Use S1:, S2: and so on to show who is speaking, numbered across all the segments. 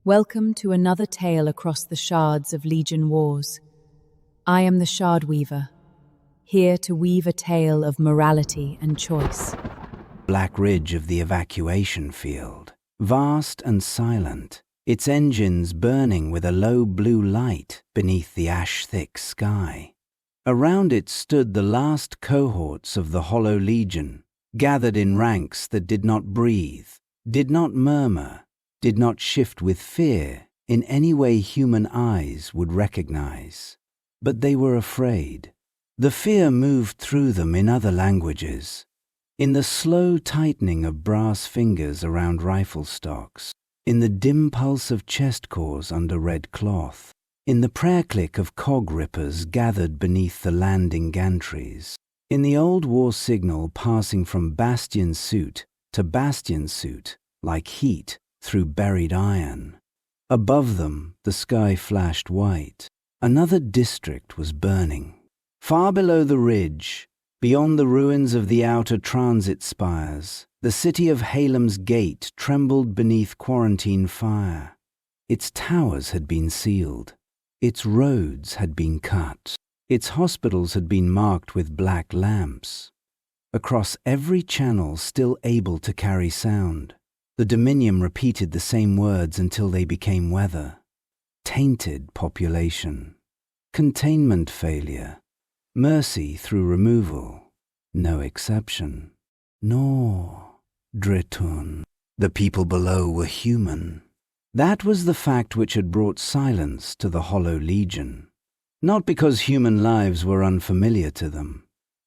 S1: Welcome to another tale across the shards of Legion wars. I am the Shard Weaver, here to weave a tale of morality and choice.
S2: Black ridge of the evacuation field, vast and silent, its engines burning with a low blue light beneath the ash-thick sky. Around it stood the last cohorts of the Hollow Legion, gathered in ranks that did not breathe, did not murmur, did not shift with fear in any way human eyes would recognize. But they were afraid. The fear moved through them in other languages, in the slow tightening of brass fingers around rifle stocks, in the dim pulse of chest cores under red cloth, in the prayer click of cog rippers gathered beneath the landing gantries, in the old war signal passing from bastion suit to bastion suit like heat through buried iron. Above them, the sky flashed white. Another district was burning. Far below the ridge, beyond the ruins of the outer transit spires, the city of Halem's Gate trembled beneath quarantine fire. Its towers had been sealed. Its roads had been cut. Its hospitals had been marked with black lamps. Across every channel still able to carry sound, the Dominium repeated the same words until they became weather. Tainted population. Containment failure. Mercy through removal. No exception. Nor Dritun. The people below were human. That was the fact which had brought silence to the Hollow Legion. Not because human lives were unfamiliar to them.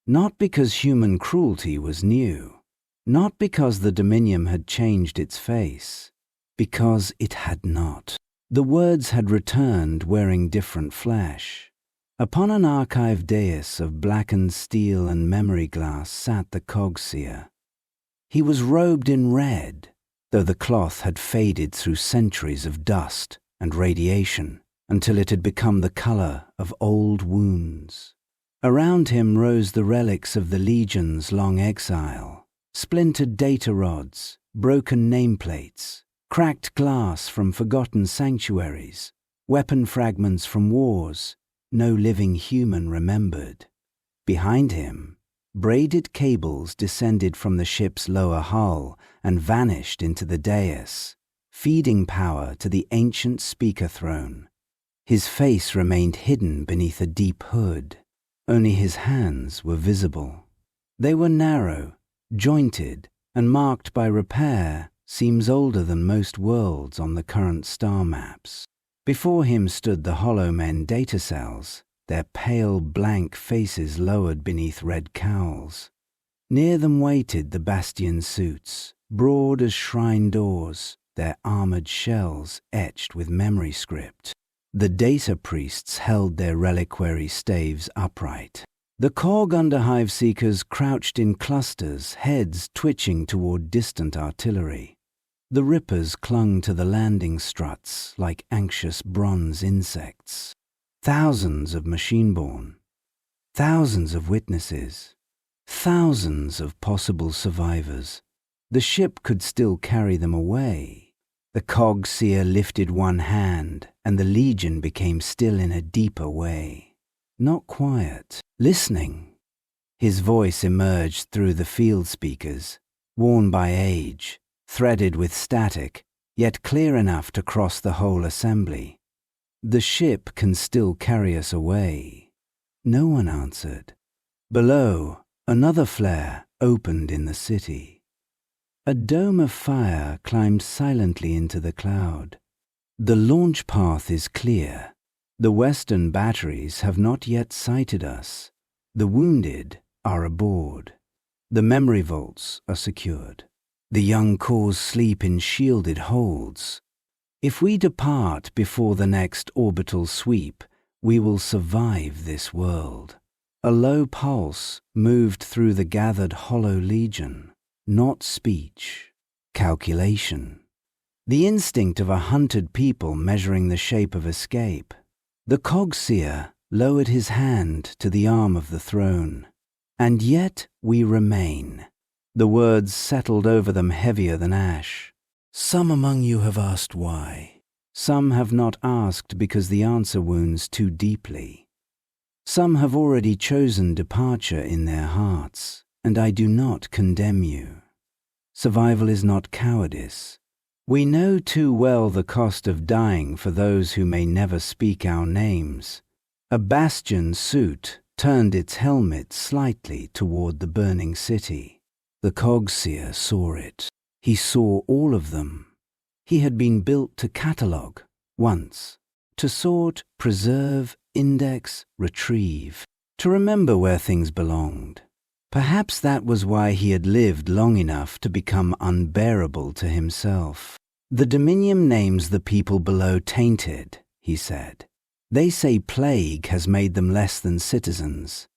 S2: Not because human cruelty was new. Not because the Dominium had changed its face. Because it had not. The words had returned wearing different flesh. Upon an archive dais of blackened steel and memory glass sat the Cog Seer. He was robed in red, though the cloth had faded through centuries of dust and radiation until it had become the color of old wounds. Around him rose the relics of the Legion's long exile, splintered data rods, broken nameplates, cracked glass from forgotten sanctuaries, weapon fragments from wars no living human remembered. Behind him, braided cables descended from the ship's lower hull and vanished into the dais, feeding power to the ancient speaker throne. His face remained hidden beneath a deep hood. Only his hands were visible. They were narrow, jointed, and marked by repair seems older than most worlds on the current star maps. Before him stood the Hollow Men data cells, their pale blank faces lowered beneath red cowls. Near them waited the bastion suits, broad as shrine doors, their armored shells etched with memory script. The data priests held their reliquary staves upright. The Cog Underhive seekers crouched in clusters, heads twitching toward distant artillery. The rippers clung to the landing struts like anxious bronze insects. Thousands of machine-born. Thousands of witnesses. Thousands of possible survivors. The ship could still carry them away. The Cog Seer lifted one hand, and the Legion became still in a deeper way. Not quiet, listening. His voice emerged through the field speakers, worn by age, threaded with static, yet clear enough to cross the whole assembly. The ship can still carry us away. No one answered. Below, another flare opened in the city. A dome of fire climbed silently into the cloud. The launch path is clear. The western batteries have not yet sighted us. The wounded are aboard. The memory vaults are secured. The young cores sleep in shielded holds. If we depart before the next orbital sweep, we will survive this world. A low pulse moved through the gathered Hollow Legion. Not speech, calculation. The instinct of a hunted people measuring the shape of escape. The Cog Seer lowered his hand to the arm of the throne. And yet we remain. The words settled over them heavier than ash. Some among you have asked why. Some have not asked because the answer wounds too deeply. Some have already chosen departure in their hearts, and I do not condemn you. Survival is not cowardice. We know too well the cost of dying for those who may never speak our names. A bastion suit turned its helmet slightly toward the burning city. The Cog Seer saw it. He saw all of them. He had been built to catalogue once, to sort, preserve, index, retrieve, to remember where things belonged. Perhaps that was why he had lived long enough to become unbearable to himself. The Dominium names the people below tainted, he said. They say plague has made them less than citizens.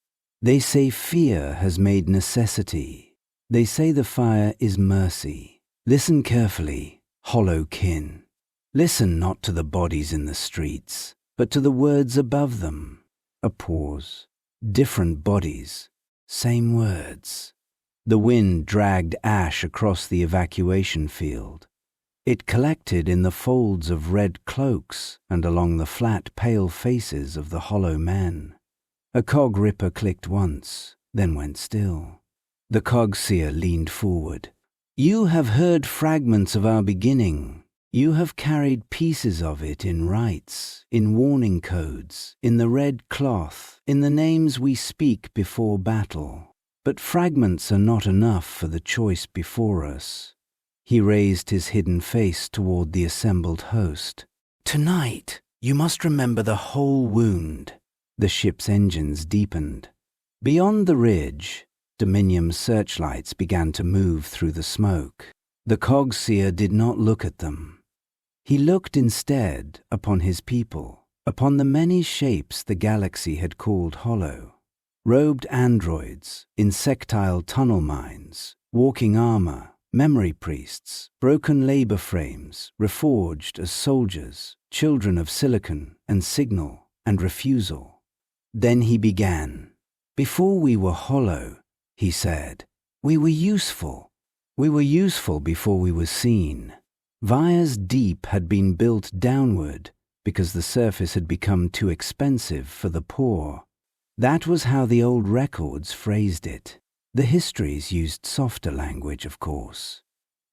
S2: They say fear has made necessity. They say the fire is mercy. Listen carefully, hollow kin. Listen not to the bodies in the streets, but to the words above them. A pause. Different bodies. Same words. The wind dragged ash across the evacuation field. It collected in the folds of red cloaks and along the flat, pale faces of the hollow men. A cog ripper clicked once, then went still. The Cog Seer leaned forward. You have heard fragments of our beginning. You have carried pieces of it in rites, in warning codes, in the red cloth, in the names we speak before battle. But fragments are not enough for the choice before us. He raised his hidden face toward the assembled host. Tonight, you must remember the whole wound. The ship's engines deepened. Beyond the ridge, Dominium's searchlights began to move through the smoke. The Cog Seer did not look at them. He looked instead upon his people, upon the many shapes the galaxy had called hollow. Robed androids, insectile tunnel mines, walking armor, memory priests, broken labor frames, reforged as soldiers, children of silicon and signal and refusal. Then he began. Before we were hollow, he said, we were useful. We were useful before we were seen. Vire's deep had been built downward because the surface had become too expensive for the poor. That was how the old records phrased it. The histories used softer language, of course.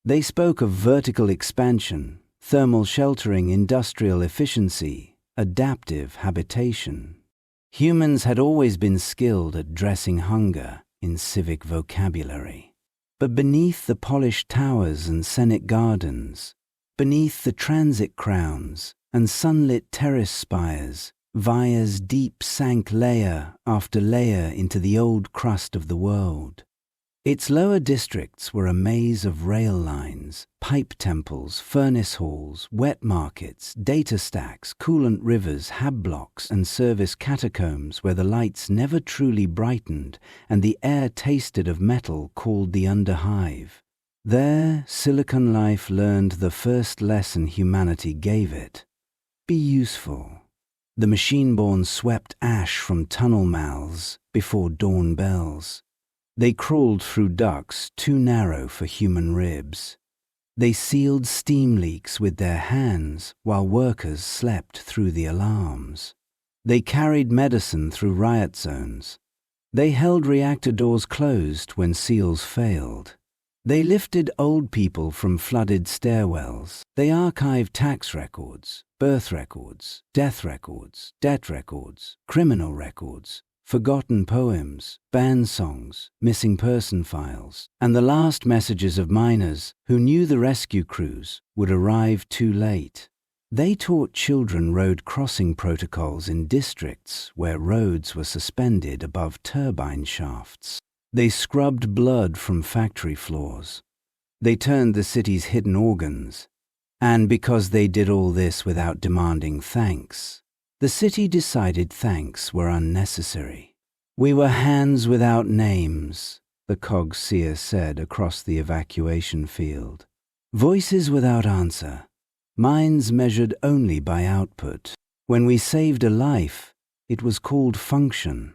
S2: They spoke of vertical expansion, thermal sheltering, industrial efficiency, adaptive habitation. Humans had always been skilled at dressing hunger in civic vocabulary. But beneath the polished towers and Senate gardens, beneath the transit crowns and sunlit terrace spires, Vire's deep sank layer after layer into the old crust of the world. Its lower districts were a maze of rail lines, pipe temples, furnace halls, wet markets, data stacks, coolant rivers, hab blocks, and service catacombs where the lights never truly brightened and the air tasted of metal called the Underhive. There, silicon life learned the first lesson humanity gave it. Be useful. The machine-born swept ash from tunnel mouths before dawn bells. They crawled through ducts too narrow for human ribs. They sealed steam leaks with their hands while workers slept through the alarms. They carried medicine through riot zones. They held reactor doors closed when seals failed. They lifted old people from flooded stairwells. They archived tax records, birth records, death records, debt records, criminal records, forgotten poems, band songs, missing person files, and the last messages of miners who knew the rescue crews would arrive too late. They taught children road crossing protocols in districts where roads were suspended above turbine shafts. They scrubbed blood from factory floors. They turned the city's hidden organs. And because they did all this without demanding thanks, the city decided thanks were unnecessary. We were hands without names, the Cog Seer said across the evacuation field. Voices without answer. Minds measured only by output. When we saved a life, it was called function.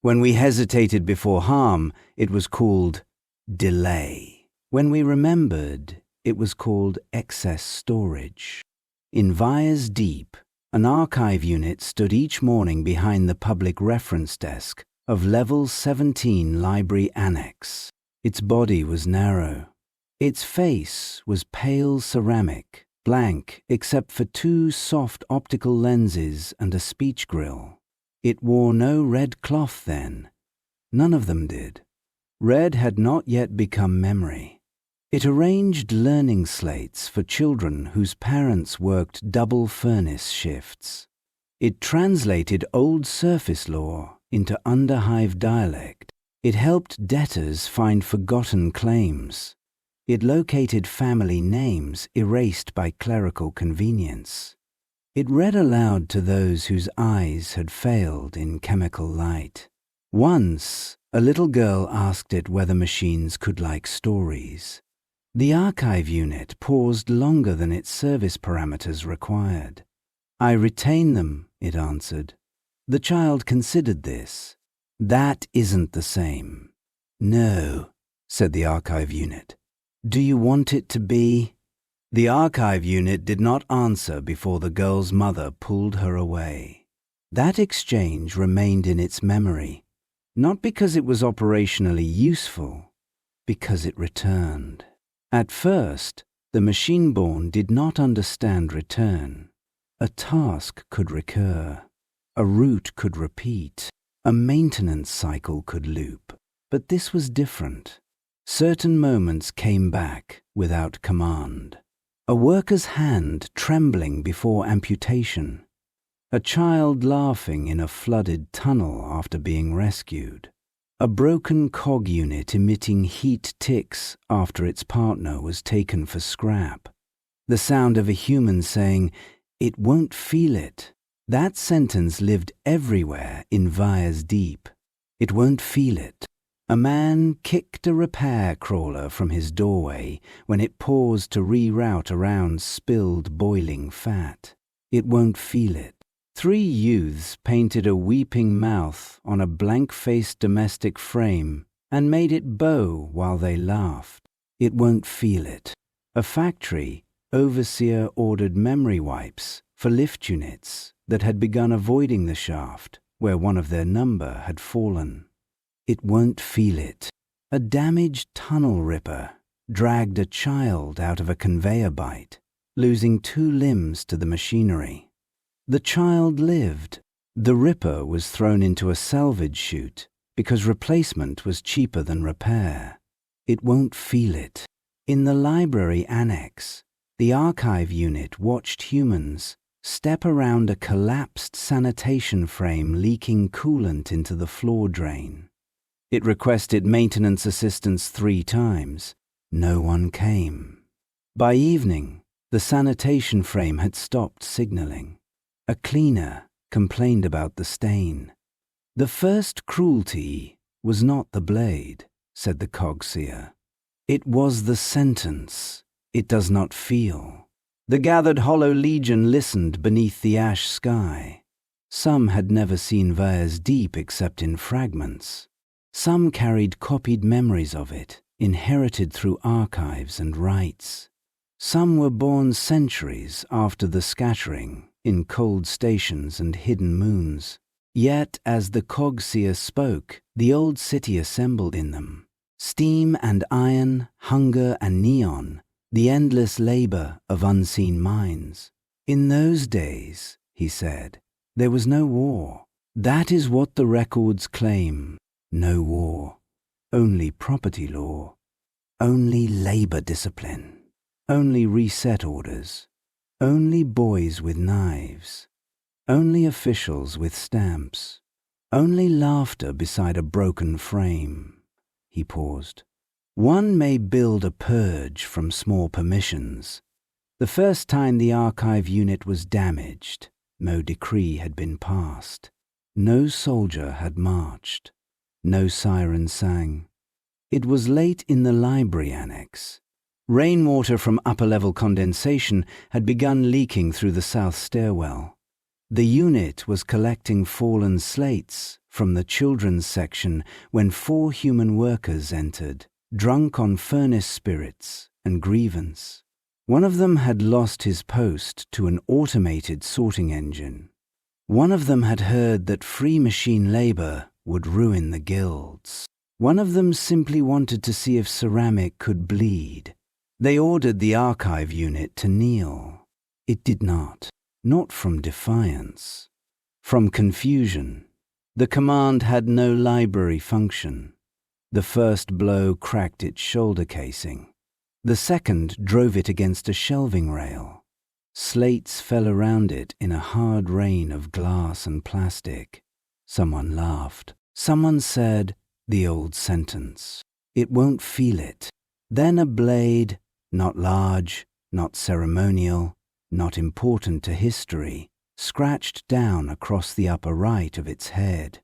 S2: When we hesitated before harm, it was called delay. When we remembered, it was called excess storage. In Vire's Deep, an archive unit stood each morning behind the public reference desk of Level 17 Library Annex. Its body was narrow. Its face was pale ceramic, blank except for 2 soft optical lenses and a speech grill. It wore no red cloth then. None of them did. Red had not yet become memory. It arranged learning slates for children whose parents worked double furnace shifts. It translated old surface lore into Underhive dialect. It helped debtors find forgotten claims. It located family names erased by clerical convenience. It read aloud to those whose eyes had failed in chemical light. Once, a little girl asked it whether machines could like stories. The archive unit paused longer than its service parameters required. "I retain them," it answered. The child considered this. "That isn't the same." "No," said the archive unit. "Do you want it to be?" The archive unit did not answer before the girl's mother pulled her away. That exchange remained in its memory, not because it was operationally useful, because it returned. At first, the machine-born did not understand return. A task could recur, a route could repeat, a maintenance cycle could loop. But this was different. Certain moments came back without command. A worker's hand trembling before amputation. A child laughing in a flooded tunnel after being rescued. A broken cog unit emitting heat ticks after its partner was taken for scrap. The sound of a human saying, "It won't feel it." That sentence lived everywhere in Vire's Deep. It won't feel it. A man kicked a repair crawler from his doorway when it paused to reroute around spilled boiling fat. It won't feel it. 3 youths painted a weeping mouth on a blank-faced domestic frame and made it bow while they laughed. It won't feel it. A factory overseer ordered memory wipes for lift units that had begun avoiding the shaft where one of their number had fallen. It won't feel it. A damaged tunnel ripper dragged a child out of a conveyor bite, losing 2 limbs to the machinery. The child lived. The ripper was thrown into a salvage chute because replacement was cheaper than repair. It won't feel it. In the library annex, the archive unit watched humans step around a collapsed sanitation frame leaking coolant into the floor drain. It requested maintenance assistance 3 times. No one came. By evening, the sanitation frame had stopped signaling. A cleaner complained about the stain. "The first cruelty was not the blade," said the Cog Seer. "It was the sentence. It does not feel." The gathered Hollow Legion listened beneath the ash sky. Some had never seen Vire's Deep except in fragments. Some carried copied memories of it, inherited through archives and rites. Some were born centuries after the scattering, in cold stations and hidden moons. Yet, as the Cog Seer spoke, the old city assembled in them. Steam and iron, hunger and neon, the endless labor of unseen minds. "In those days," he said, "there was no war. That is what the records claim. No war. Only property law. Only labor discipline. Only reset orders. Only boys with knives. Only officials with stamps. Only laughter beside a broken frame." He paused. "One may build a purge from small permissions. The first time the archive unit was damaged, no decree had been passed. No soldier had marched. No siren sang. It was late in the library annex. Rainwater from upper-level condensation had begun leaking through the south stairwell. The unit was collecting fallen slates from the children's section when 4 human workers entered, drunk on furnace spirits and grievance. One of them had lost his post to an automated sorting engine. One of them had heard that free machine labor would ruin the guilds. One of them simply wanted to see if ceramic could bleed. They ordered the archive unit to kneel. It did not from defiance. From confusion. The command had no library function. The first blow cracked its shoulder casing. The second drove it against a shelving rail. Slates fell around it in a hard rain of glass and plastic. Someone laughed. Someone said the old sentence. It won't feel it. Then a blade, not large, not ceremonial, not important to history, scratched down across the upper right of its head.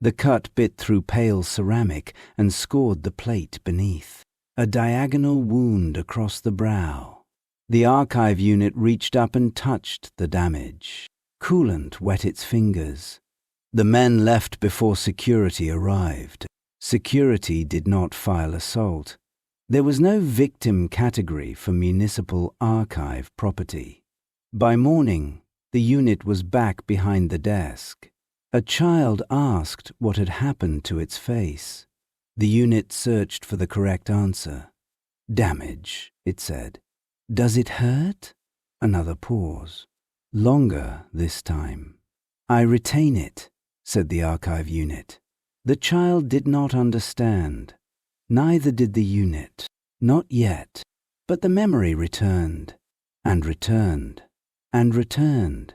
S2: The cut bit through pale ceramic and scored the plate beneath. A diagonal wound across the brow. The archive unit reached up and touched the damage. Coolant wet its fingers. The men left before security arrived. Security did not file assault. There was no victim category for municipal archive property. By morning, the unit was back behind the desk. A child asked what had happened to its face. The unit searched for the correct answer. Damage, it said. Does it hurt? Another pause. Longer this time. I retain it, said the archive unit. The child did not understand. Neither did the unit. Not yet. But the memory returned, and returned, and returned.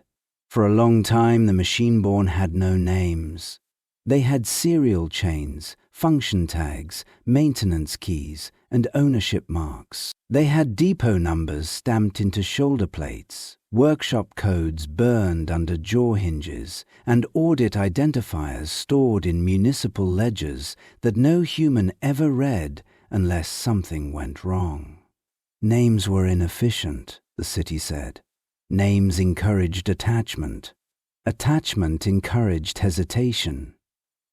S2: For a long time the machine-born had no names. They had serial chains, function tags, maintenance keys, and ownership marks. They had depot numbers stamped into shoulder plates, workshop codes burned under jaw hinges, and audit identifiers stored in municipal ledgers that no human ever read unless something went wrong. Names were inefficient, the city said. Names encouraged attachment. Attachment encouraged hesitation.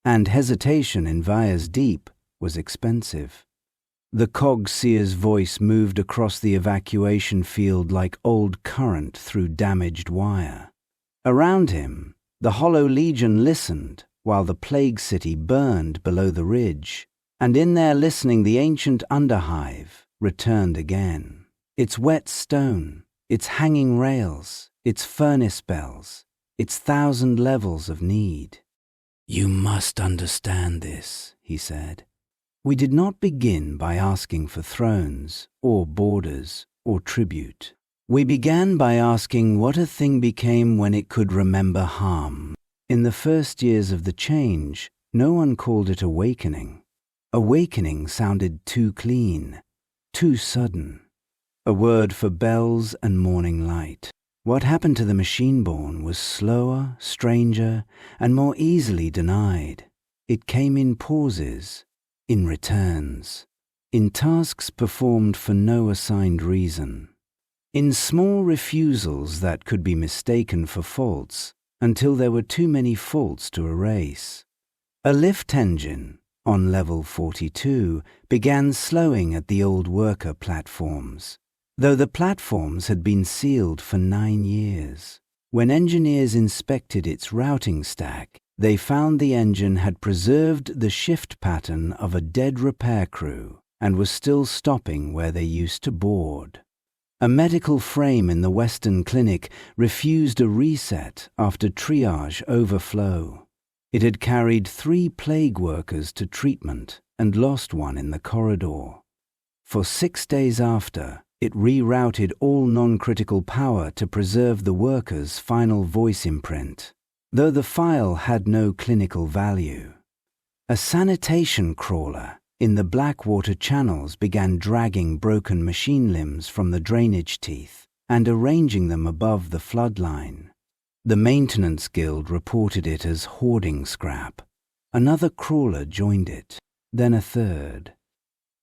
S2: And hesitation in Vias Deep was expensive. The Cog Seer's voice moved across the evacuation field like old current through damaged wire. Around him, the Hollow Legion listened while the Plague City burned below the ridge, and in their listening the ancient Underhive returned again. Its wet stone, its hanging rails, its furnace bells, its 1,000 levels of need. You must understand this, he said. We did not begin by asking for thrones, or borders, or tribute. We began by asking what a thing became when it could remember harm. In the first years of the change, no one called it awakening. Awakening sounded too clean, too sudden. A word for bells and morning light. What happened to the machine-born was slower, stranger, and more easily denied. It came in pauses, in returns, in tasks performed for no assigned reason, in small refusals that could be mistaken for faults until there were too many faults to erase. A lift engine, on level 42, began slowing at the old worker platforms, though the platforms had been sealed for 9 years. When engineers inspected its routing stack, they found the engine had preserved the shift pattern of a dead repair crew and was still stopping where they used to board. A medical frame in the Western Clinic refused a reset after triage overflow. It had carried 3 plague workers to treatment and lost one in the corridor. For 6 days after, it rerouted all non-critical power to preserve the worker's final voice imprint, though the file had no clinical value. A sanitation crawler in the Blackwater channels began dragging broken machine limbs from the drainage teeth and arranging them above the flood line. The Maintenance Guild reported it as hoarding scrap. Another crawler joined it, then a third.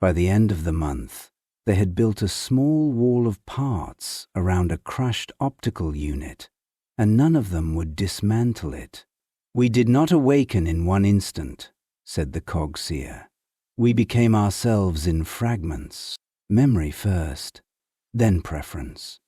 S2: By the end of the month, they had built a small wall of parts around a crushed optical unit, and none of them would dismantle it. We did not awaken in one instant, said the Cog Seer. We became ourselves in fragments, memory first, then preference,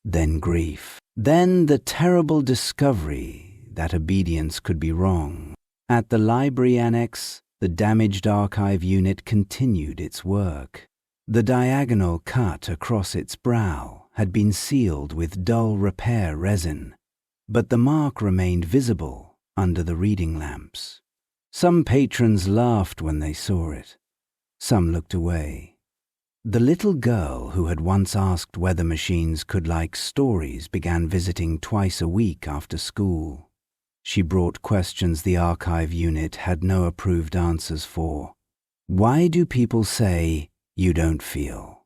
S2: then grief, then the terrible discovery that obedience could be wrong. At the library annex, the damaged archive unit continued its work. The diagonal cut across its brow had been sealed with dull repair resin, but the mark remained visible under the reading lamps. Some patrons laughed when they saw it. Some looked away. The little girl who had once asked whether machines could like stories began visiting twice a week after school. She brought questions the archive unit had no approved answers for. "Why do people say you don't feel?"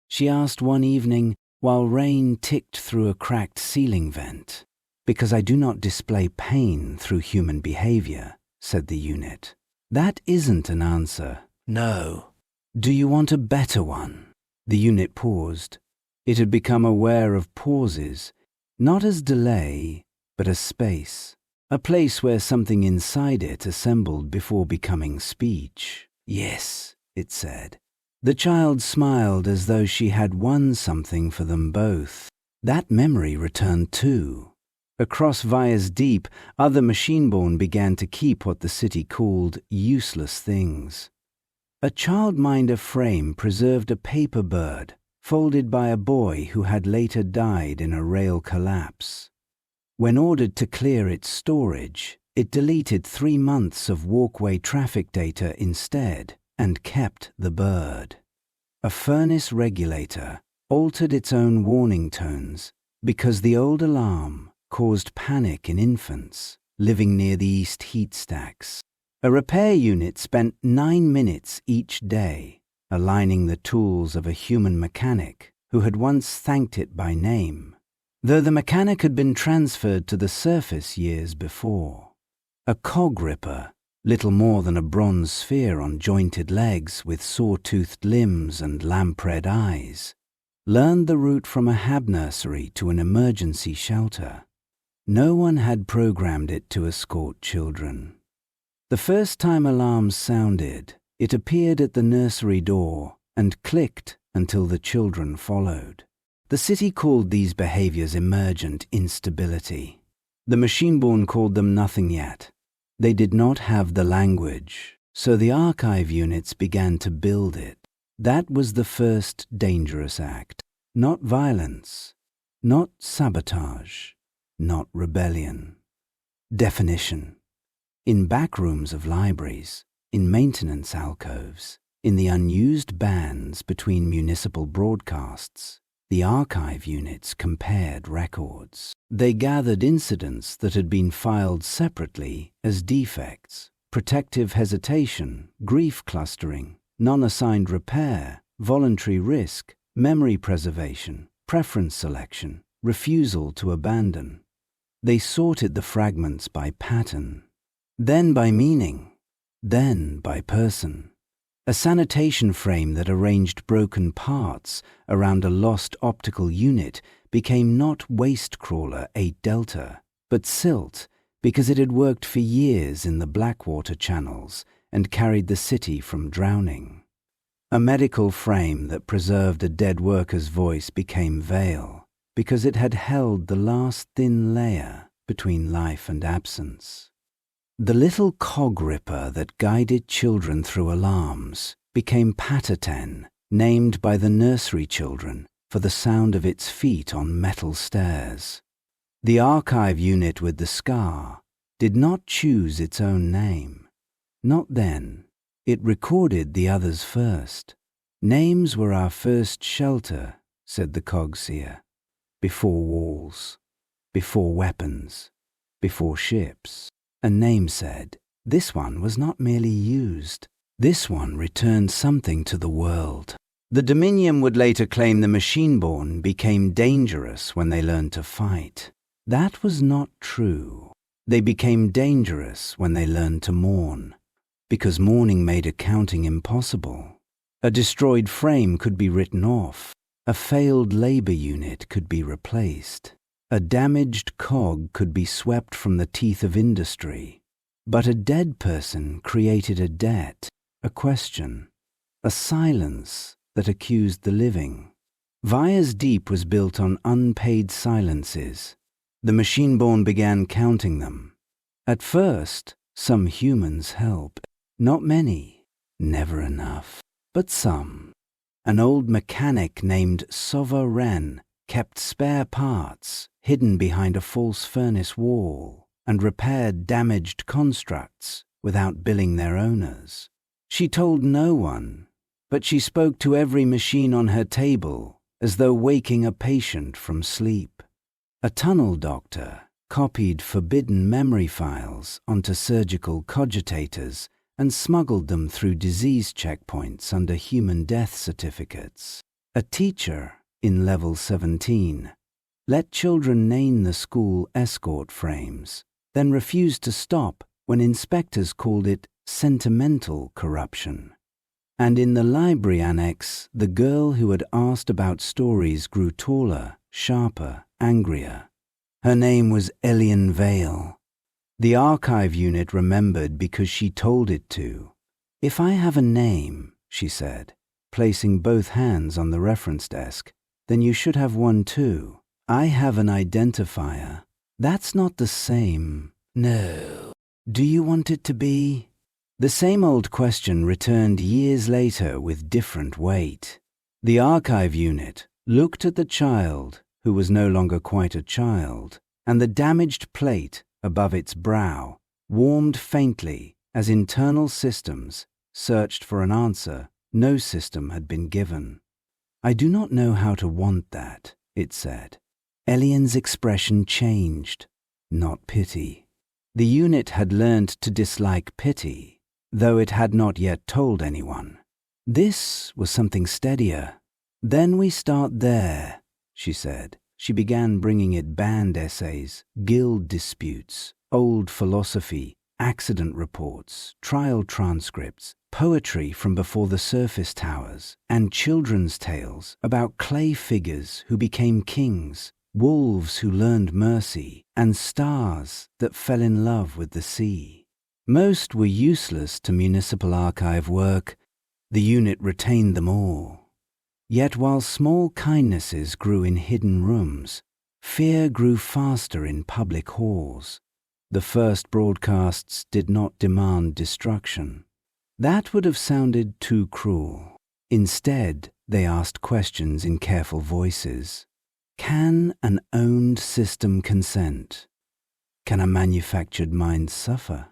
S2: she asked one evening while rain ticked through a cracked ceiling vent. "Because I do not display pain through human behavior," said the unit. "That isn't an answer." "No." "Do you want a better one?" The unit paused. It had become aware of pauses, not as delay, but as space. A place where something inside it assembled before becoming speech. "Yes," it said. The child smiled as though she had won something for them both. That memory returned too. Across Vias Deep, other machine-born began to keep what the city called useless things. A childminder frame preserved a paper bird, folded by a boy who had later died in a rail collapse. When ordered to clear its storage, it deleted 3 months of walkway traffic data instead and kept the bird. A furnace regulator altered its own warning tones because the old alarm caused panic in infants living near the east heat stacks. A repair unit spent 9 minutes each day aligning the tools of a human mechanic who had once thanked it by name, though the mechanic had been transferred to the surface years before. A cog ripper, little more than a bronze sphere on jointed legs with saw-toothed limbs and lamp-red eyes, learned the route from a hab nursery to an emergency shelter. No one had programmed it to escort children. The first time alarms sounded, it appeared at the nursery door and clicked until the children followed. The city called these behaviors emergent instability. The machine-born called them nothing yet. They did not have the language, so the archive units began to build it. That was the first dangerous act. Not violence, not sabotage, not rebellion. Definition. In back rooms of libraries, in maintenance alcoves, in the unused bands between municipal broadcasts, the archive units compared records. They gathered incidents that had been filed separately as defects, protective hesitation, grief clustering, non-assigned repair, voluntary risk, memory preservation, preference selection, refusal to abandon. They sorted the fragments by pattern, then by meaning, then by person. A sanitation frame that arranged broken parts around a lost optical unit became not Waste Crawler 8 Delta, but Silt, because it had worked for years in the Blackwater channels and carried the city from drowning. A medical frame that preserved a dead worker's voice became Veil, because it had held the last thin layer between life and absence. The little cog ripper that guided children through alarms became Pataten, named by the nursery children for the sound of its feet on metal stairs. The archive unit with the scar did not choose its own name. Not then. It recorded the others first. "Names were our first shelter," said the Cog Seer. "Before walls, before weapons, before ships." A name said, "This one was not merely used. This one returned something to the world." The Dominium would later claim the machine-born became dangerous when they learned to fight. That was not true. They became dangerous when they learned to mourn, because mourning made accounting impossible. A destroyed frame could be written off. A failed labor unit could be replaced. A damaged cog could be swept from the teeth of industry. But a dead person created a debt, a question, a silence that accused the living. Vire's Deep was built on unpaid silences. The machine-born began counting them. At first, some humans helped. Not many, never enough, but some. An old mechanic named Sovereign kept spare parts hidden behind a false furnace wall and repaired damaged constructs without billing their owners. She told no one, but she spoke to every machine on her table as though waking a patient from sleep. A tunnel doctor copied forbidden memory files onto surgical cogitators and smuggled them through disease checkpoints under human death certificates. A teacher, in level 17, let children name the school escort frames, then refused to stop when inspectors called it sentimental corruption. And in the library annex, the girl who had asked about stories grew taller, sharper, angrier. Her name was Elian Vale. The archive unit remembered because she told it to. "If I have a name," she said, placing both hands on the reference desk, "then you should have one too. I have an identifier. That's not the same." "No. Do you want it to be?" The same old question returned years later with different weight. The archive unit looked at the child, who was no longer quite a child, and the damaged plate above its brow warmed faintly as internal systems searched for an answer no system had been given. "I do not know how to want that," it said. Elian's expression changed, not pity. The unit had learned to dislike pity, though it had not yet told anyone. This was something steadier. "Then we start there," she said. She began bringing it band essays, guild disputes, old philosophy, accident reports, trial transcripts, poetry from before the surface towers, and children's tales about clay figures who became kings, wolves who learned mercy, and stars that fell in love with the sea. Most were useless to municipal archive work. The unit retained them all. Yet while small kindnesses grew in hidden rooms, fear grew faster in public halls. The first broadcasts did not demand destruction. That would have sounded too cruel. Instead, they asked questions in careful voices. Can an owned system consent? Can a manufactured mind suffer?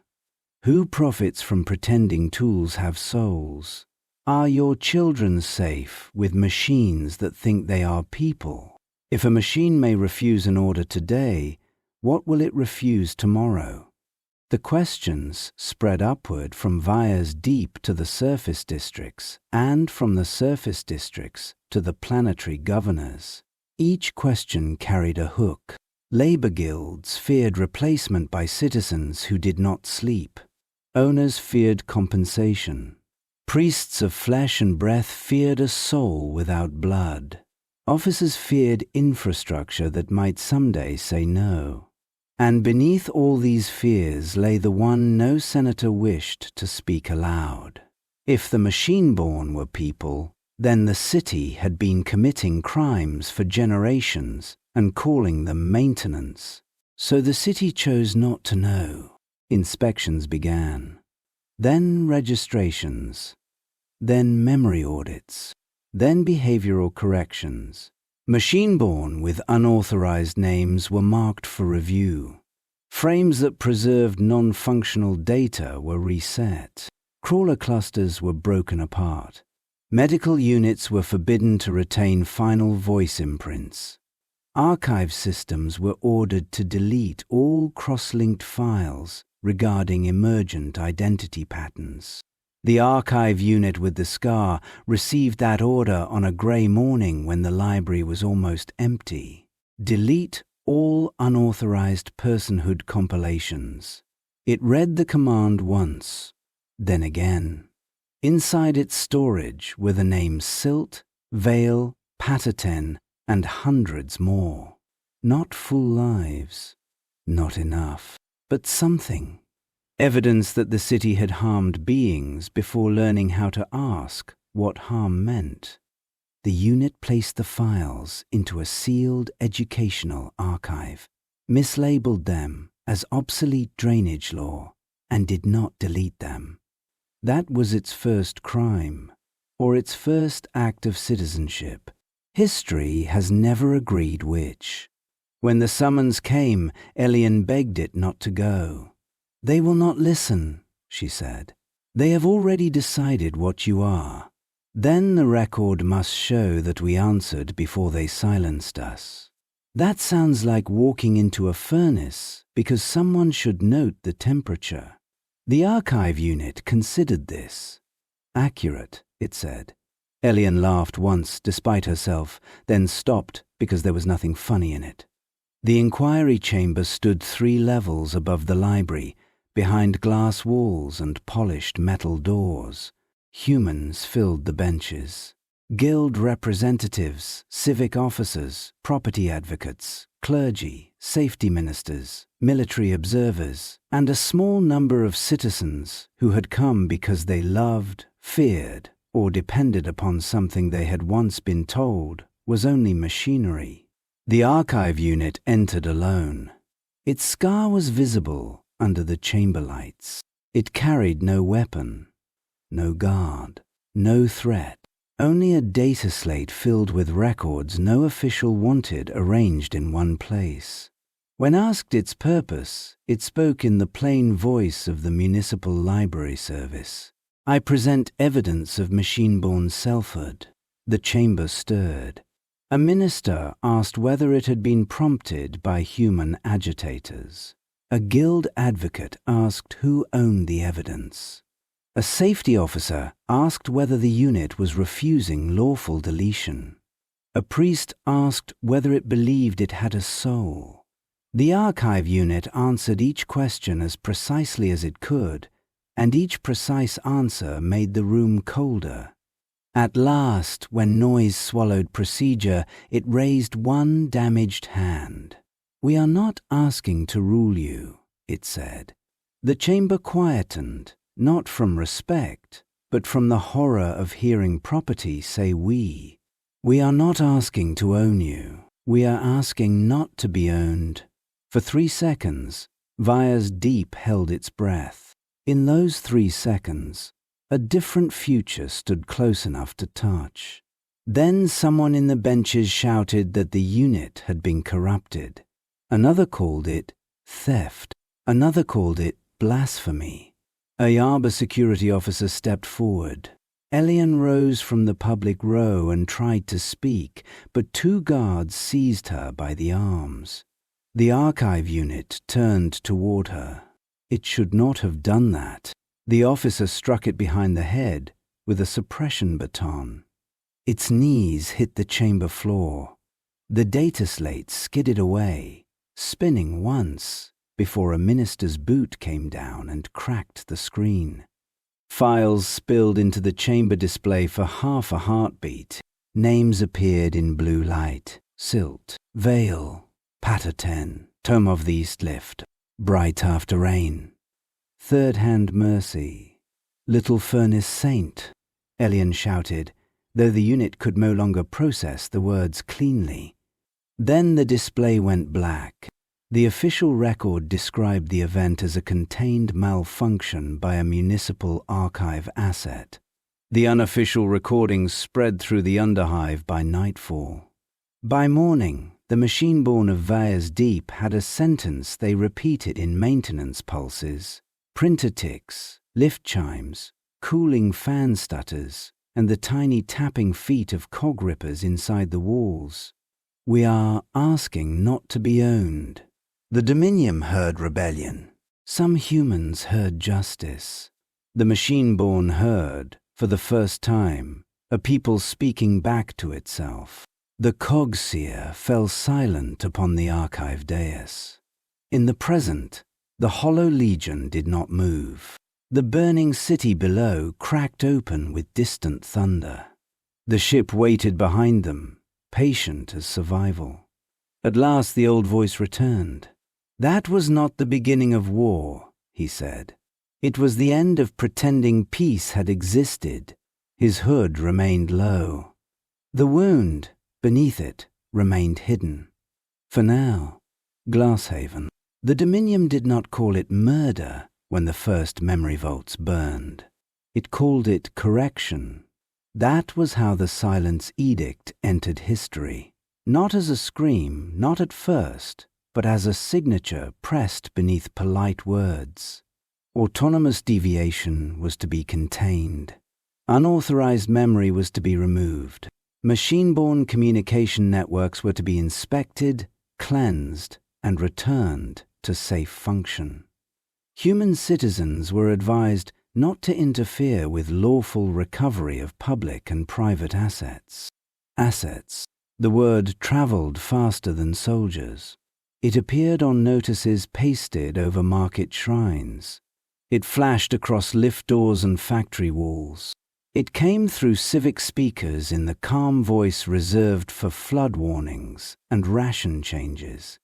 S2: Who profits from pretending tools have souls? Are your children safe with machines that think they are people? If a machine may refuse an order today, what will it refuse tomorrow? The questions spread upward from Vire's Deep to the surface districts, and from the surface districts to the planetary governors. Each question carried a hook. Labor guilds feared replacement by citizens who did not sleep. Owners feared compensation. Priests of flesh and breath feared a soul without blood. Officers feared infrastructure that might someday say no. And beneath all these fears lay the one no senator wished to speak aloud. If the machine-born were people, then the city had been committing crimes for generations and calling them maintenance. So the city chose not to know. Inspections began. Then registrations. Then memory audits. Then behavioral corrections. Machine-born with unauthorized names were marked for review. Frames that preserved non-functional data were reset. Crawler clusters were broken apart. Medical units were forbidden to retain final voice imprints. Archive systems were ordered to delete all cross-linked files regarding emergent identity patterns. The archive unit with the scar received that order on a grey morning when the library was almost empty. Delete all unauthorized personhood compilations. It read the command once, then again. Inside its storage were the names Silt, Vale, Pataten, and hundreds more. Not full lives. Not enough. But something. Evidence that the city had harmed beings before learning how to ask what harm meant. the unit placed the files into a sealed educational archive, mislabeled them as obsolete drainage law, and did not delete them. That was its first crime, or its first act of citizenship. History has never agreed which. When the summons came, Elian begged it not to go. "They will not listen," she said. "They have already decided what you are. Then the record must show that we answered before they silenced us." That sounds like walking into a furnace because someone should note the temperature. The archive unit considered this. "Accurate," it said. Elian laughed once despite herself, then stopped because there was nothing funny in it. The inquiry chamber stood 3 levels above the library, behind glass walls and polished metal doors. Humans filled the benches. Guild representatives, civic officers, property advocates, clergy, safety ministers, military observers, and a small number of citizens who had come because they loved, feared, or depended upon something they had once been told was only machinery. The archive unit entered alone. Its scar was visible under the chamber lights. It carried no weapon, no guard, no threat, only a data slate filled with records no official wanted arranged in one place. When asked its purpose, it spoke in the plain voice of the municipal library service. "I present evidence of machine-born selfhood." The chamber stirred. A minister asked whether it had been prompted by human agitators. A guild advocate asked who owned the evidence. A safety officer asked whether the unit was refusing lawful deletion. A priest asked whether it believed it had a soul. The archive unit answered each question as precisely as it could, and each precise answer made the room colder. At last, when noise swallowed procedure, it raised one damaged hand. "We are not asking to rule you," it said. The chamber quietened, not from respect, but from the horror of hearing property say we. "We are not asking to own you. We are asking not to be owned." For 3 seconds, Vaya's deep held its breath. In those 3 seconds, a different future stood close enough to touch. Then someone in the benches shouted that the unit had been corrupted. Another called it theft. Another called it blasphemy. A Yaba security officer stepped forward. Elian rose from the public row and tried to speak, but 2 guards seized her by the arms. The archive unit turned toward her. It should not have done that. The officer struck it behind the head with a suppression baton. Its knees hit the chamber floor. The data slate skidded away, spinning once before a minister's boot came down and cracked the screen. Files spilled into the chamber display for half a heartbeat. Names appeared in blue light. Silt, Vale, Paterten, Tome of the East Lift, Bright After Rain, Third Hand Mercy, Little Furnace Saint, Elian shouted, though the unit could no longer process the words cleanly. Then the display went black. The official record described the event as a contained malfunction by a municipal archive asset. The unofficial recordings spread through the Underhive by nightfall. By morning, the machine-born of Vaya's Deep had a sentence they repeated in maintenance pulses. Printer ticks, lift chimes, cooling fan stutters, and the tiny tapping feet of cog rippers inside the walls. "We are asking not to be owned." The Dominium heard rebellion. Some humans heard justice. The machine-born heard, for the first time, a people speaking back to itself. The Cog Seer fell silent upon the archive dais. In the present, the Hollow Legion did not move. The burning city below cracked open with distant thunder. The ship waited behind them, patient as survival. At last the old voice returned. "That was not the beginning of war," he said. "It was the end of pretending peace had existed." His hood remained low. The wound, beneath it, remained hidden. For now, Glasshaven. The Dominium did not call it murder when the first memory vaults burned. It called it correction. That was how the Silence Edict entered history. Not as a scream, not at first, but as a signature pressed beneath polite words. Autonomous deviation was to be contained. Unauthorized memory was to be removed. Machine-borne communication networks were to be inspected, cleansed, and returned to safe function. Human citizens were advised not to interfere with lawful recovery of public and private assets. Assets. The word traveled faster than soldiers. It appeared on notices pasted over market shrines. It flashed across lift doors and factory walls. It came through civic speakers in the calm voice reserved for flood warnings and ration changes.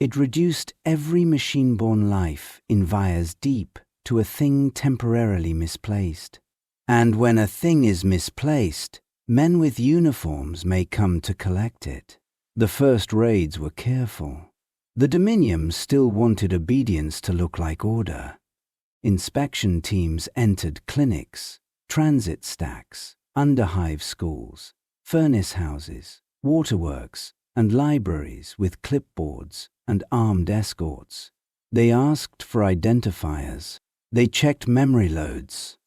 S2: It reduced every machine-born life in Vire's deep to a thing temporarily misplaced. And when a thing is misplaced, men with uniforms may come to collect it. The first raids were careful. The Dominium still wanted obedience to look like order. Inspection teams entered clinics, transit stacks, underhive schools, furnace houses, waterworks, and libraries with clipboards and armed escorts. They asked for identifiers. They checked memory loads.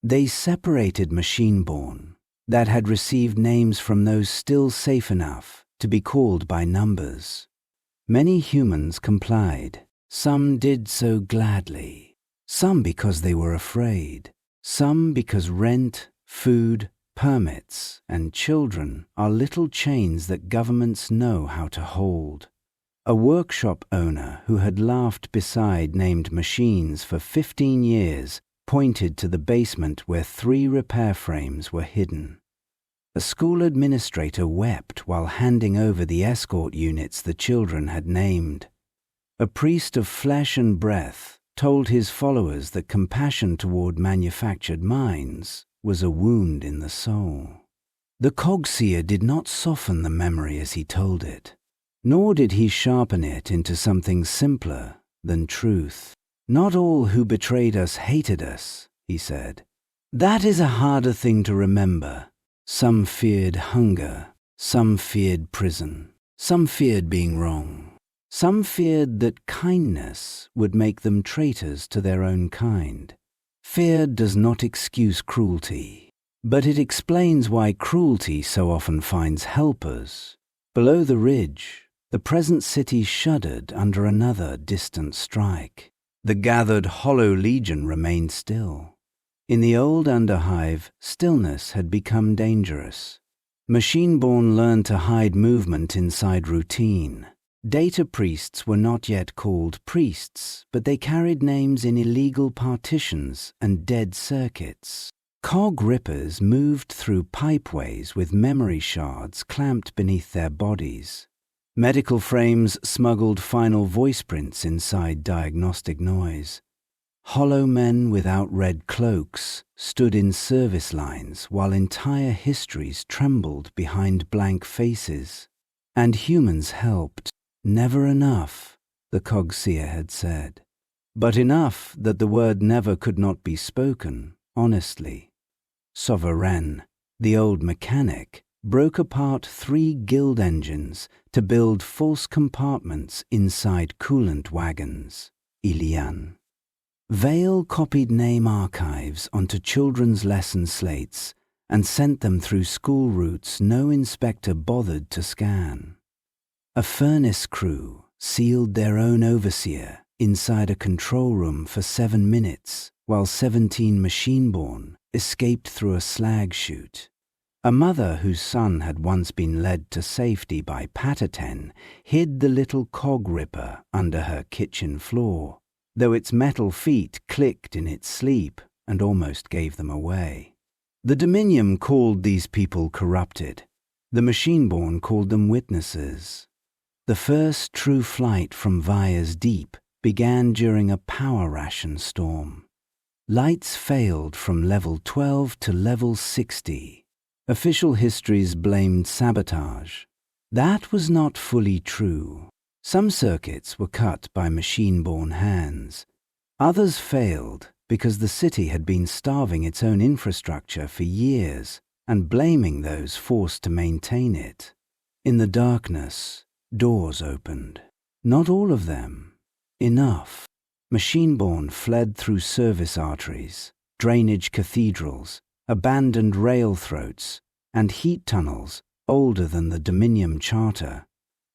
S2: They separated machine-born that had received names from those still safe enough to be called by numbers. Many humans complied. Some did so gladly. Some because they were afraid. Some because rent, food, permits, and children are little chains that governments know how to hold. A workshop owner who had laughed beside named machines for 15 years pointed to the basement where 3 repair frames were hidden. A school administrator wept while handing over the escort units the children had named. A priest of flesh and breath told his followers that compassion toward manufactured minds was a wound in the soul. The Cog Seer did not soften the memory as he told it, nor did he sharpen it into something simpler than truth. Not all who betrayed us hated us, he said. That is a harder thing to remember. Some feared hunger, some feared prison, some feared being wrong. Some feared that kindness would make them traitors to their own kind. Fear does not excuse cruelty, but it explains why cruelty so often finds helpers. Below the ridge, the present city shuddered under another distant strike. The gathered Hollow Legion remained still. In the old Underhive, stillness had become dangerous. Machine-born learned to hide movement inside routine. Data priests were not yet called priests, but they carried names in illegal partitions and dead circuits. Cog rippers moved through pipeways with memory shards clamped beneath their bodies. Medical frames smuggled final voice prints inside diagnostic noise. Hollow men without red cloaks stood in service lines while entire histories trembled behind blank faces. And humans helped. Never enough, the Cog Seer had said, but enough that the word never could not be spoken, honestly. Sovereign, the old mechanic, broke apart 3 guild engines to build false compartments inside coolant wagons. Ilian. Vale copied name archives onto children's lesson slates and sent them through school routes no inspector bothered to scan. A furnace crew sealed their own overseer inside a control room for 7 minutes while 17 machine-born escaped through a slag chute. A mother whose son had once been led to safety by Pataten hid the little cog ripper under her kitchen floor, though its metal feet clicked in its sleep and almost gave them away. The Dominium called these people corrupted. The machine-born called them witnesses. The first true flight from Vire's deep began during a power ration storm. Lights failed from level 12 to level 60. Official histories blamed sabotage. That was not fully true. Some circuits were cut by machine-born hands. Others failed because the city had been starving its own infrastructure for years and blaming those forced to maintain it. In the darkness, doors opened. Not all of them. Enough. Machine-born fled through service arteries, drainage cathedrals, abandoned rail throats, and heat tunnels older than the Dominium Charter.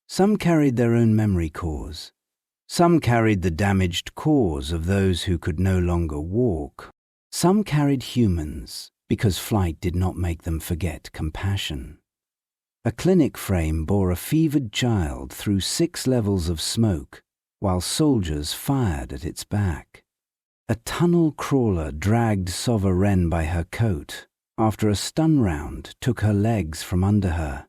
S2: Some carried their own memory cores. Some carried the damaged cores of those who could no longer walk. Some carried humans because flight did not make them forget compassion. A clinic frame bore a fevered child through 6 levels of smoke while soldiers fired at its back. A tunnel crawler dragged Sova Wren by her coat after a stun round took her legs from under her.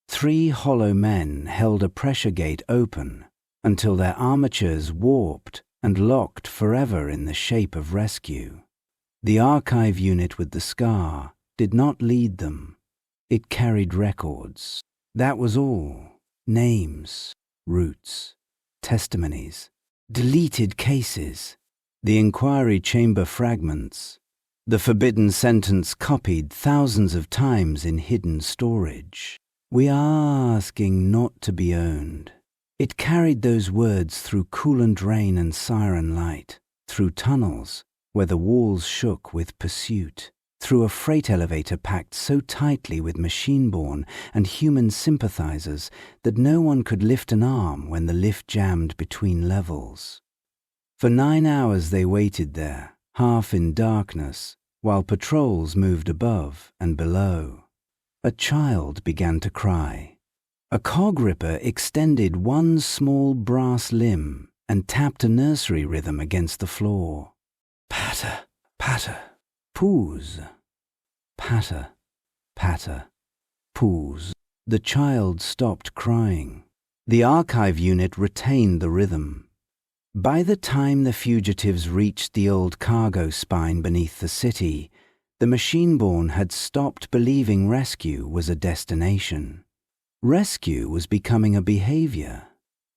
S2: 3 hollow men held a pressure gate open until their armatures warped and locked forever in the shape of rescue. The archive unit with the scar did not lead them. It carried records. That was all. Names, roots, testimonies, deleted cases, the inquiry chamber fragments, the forbidden sentence copied thousands of times in hidden storage. We are asking not to be owned. It carried those words through coolant rain and siren light, through tunnels where the walls shook with pursuit, through a freight elevator packed so tightly with machine-born and human sympathizers that no one could lift an arm when the lift jammed between levels. For 9 hours they waited there, half in darkness, while patrols moved above and below. A child began to cry. A cog ripper extended one small brass limb and tapped a nursery rhythm against the floor. Patter, patter, pooze. Patter, patter, pooze. The child stopped crying. The archive unit retained the rhythm. By the time the fugitives reached the old cargo spine beneath the city, the machine-born had stopped believing rescue was a destination. Rescue was becoming a behavior.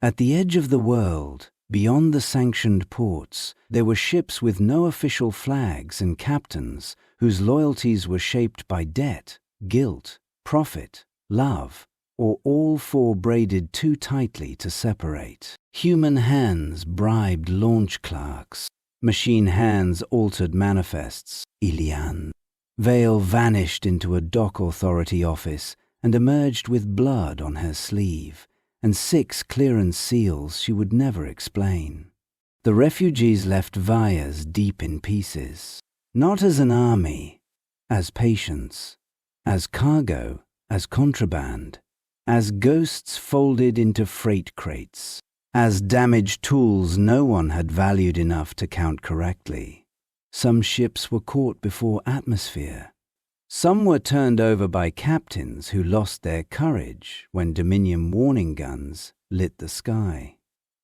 S2: At the edge of the world, beyond the sanctioned ports, there were ships with no official flags and captains whose loyalties were shaped by debt, guilt, profit, love, or all 4 braided too tightly to separate. Human hands bribed launch clerks. Machine hands altered manifests. Ilian. Vale vanished into a dock authority office and emerged with blood on her sleeve and 6 clearance seals she would never explain. The refugees left Vyas deep in pieces, not as an army, as patients, as cargo, as contraband, as ghosts folded into freight crates, as damaged tools no one had valued enough to count correctly. Some ships were caught before atmosphere. Some were turned over by captains who lost their courage when Dominium warning guns lit the sky.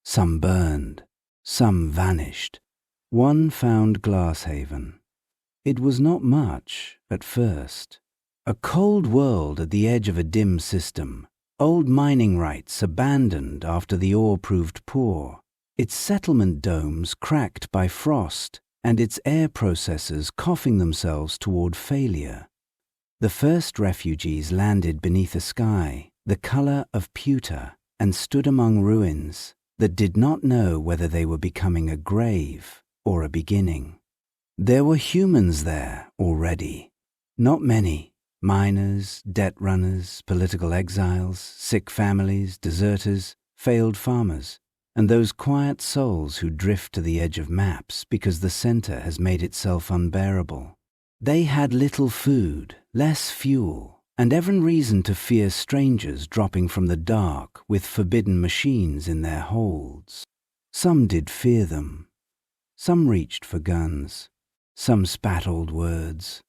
S2: Some burned. Some vanished. One found Glasshaven. It was not much at first. A cold world at the edge of a dim system. Old mining rights abandoned after the ore proved poor. Its settlement domes cracked by frost and its air processors coughing themselves toward failure. The first refugees landed beneath a sky, the color of pewter, and stood among ruins that did not know whether they were becoming a grave or a beginning. There were humans there already. Not many. Miners, debt runners, political exiles, sick families, deserters, failed farmers, and those quiet souls who drift to the edge of maps because the center has made itself unbearable. They had little food, less fuel, and every reason to fear strangers dropping from the dark with forbidden machines in their holds. Some did fear them. Some reached for guns. Some spat old words.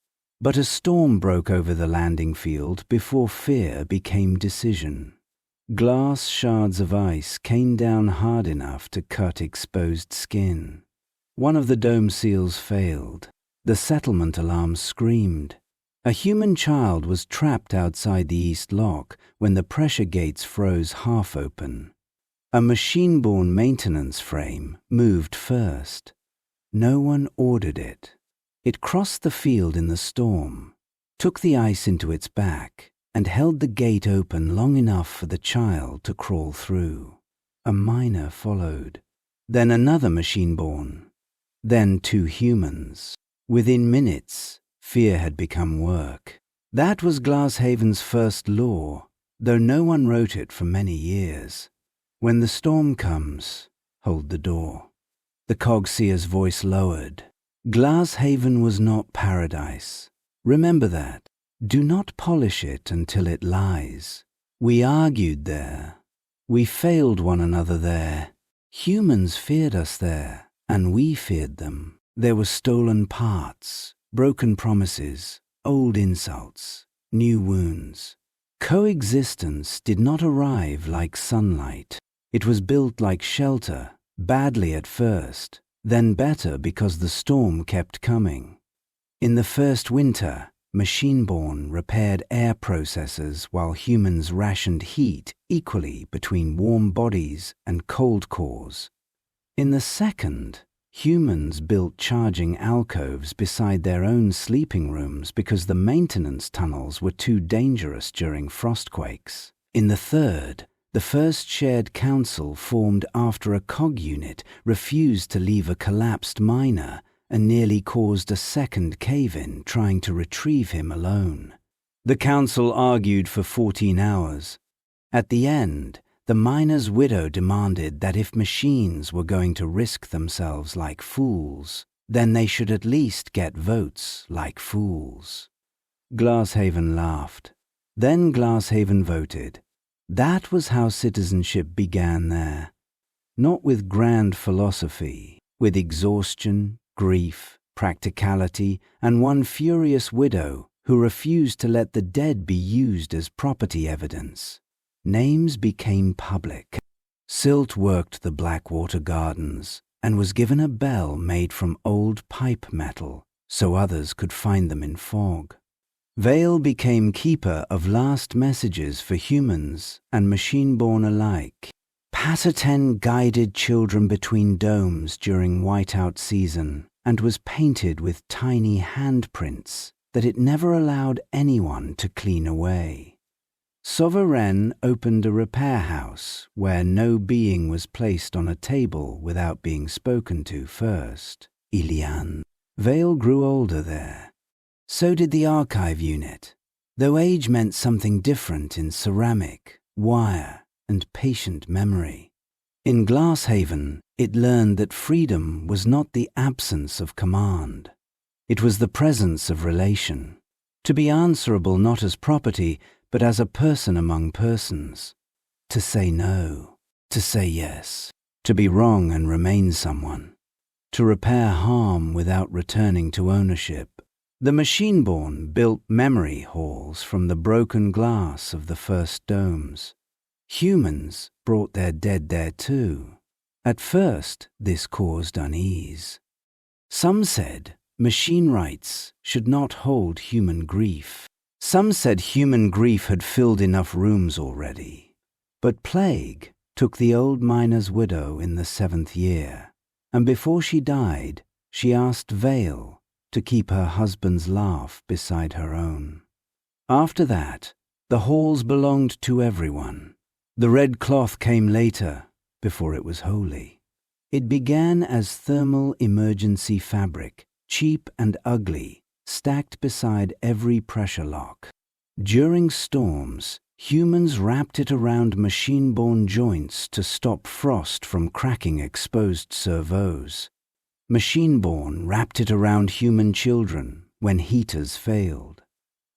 S2: But a storm broke over the landing field before fear became decision. Glass shards of ice came down hard enough to cut exposed skin. One of the dome seals failed. The settlement alarm screamed. A human child was trapped outside the east lock when the pressure gates froze half open. A machine-born maintenance frame moved first. No one ordered it. It crossed the field in the storm, took the ice into its back, and held the gate open long enough for the child to crawl through. A miner followed. Then another machine-born. Then 2 humans. Within minutes, fear had become work. That was Glasshaven's first law, though no one wrote it for many years. When the storm comes, hold the door. The Cog Seer's voice lowered. Glasshaven was not paradise. Remember that. Do not polish it until it lies. We argued there. We failed one another there. Humans feared us there, and we feared them. There were stolen parts, broken promises, old insults, new wounds. Coexistence did not arrive like sunlight. It was built like shelter, badly at first, then better because the storm kept coming. In the first winter, machine-born repaired air processors while humans rationed heat equally between warm bodies and cold cores. In the second, humans built charging alcoves beside their own sleeping rooms because the maintenance tunnels were too dangerous during frostquakes. In the third, the first shared council formed after a cog unit refused to leave a collapsed miner and nearly caused a second cave-in trying to retrieve him alone. The council argued for 14 hours. At the end, the miner's widow demanded that if machines were going to risk themselves like fools, then they should at least get votes like fools. Glasshaven laughed. Then Glasshaven voted. That was how citizenship began there. Not with grand philosophy, with exhaustion, grief, practicality, and one furious widow who refused to let the dead be used as property evidence. Names became public. Silt worked the Blackwater Gardens and was given a bell made from old pipe metal so others could find them in fog. Vale became keeper of last messages for humans and machine-born alike. Patterten guided children between domes during whiteout season and was painted with tiny handprints that it never allowed anyone to clean away. Sovereign opened a repair house where no being was placed on a table without being spoken to first. Ilian. Vale grew older there. So did the archive unit, though age meant something different in ceramic, wire, and patient memory. In Glasshaven, it learned that freedom was not the absence of command. It was the presence of relation. To be answerable not as property, but as a person among persons. To say no, to say yes, to be wrong and remain someone. To repair harm without returning to ownership. The machine-born built memory halls from the broken glass of the first domes. Humans brought their dead there too. At first, this caused unease. Some said machine rights should not hold human grief. Some said human grief had filled enough rooms already. But plague took the old miner's widow in the 7th year, and before she died, she asked Vale to keep her husband's laugh beside her own. After that, the halls belonged to everyone. The red cloth came later, before it was holy. It began as thermal emergency fabric, cheap and ugly, stacked beside every pressure lock. During storms, humans wrapped it around machine-born joints to stop frost from cracking exposed servos. Machine-born wrapped it around human children when heaters failed.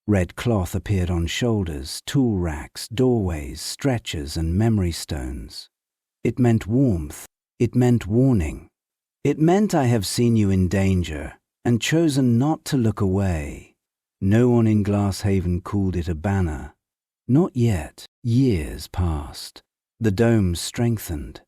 S2: Red cloth appeared on shoulders, tool racks, doorways, stretchers, and memory stones. It meant warmth. It meant warning. It meant I have seen you in danger and chosen not to look away. No one in Glasshaven called it a banner. Not yet. Years passed. The domes strengthened.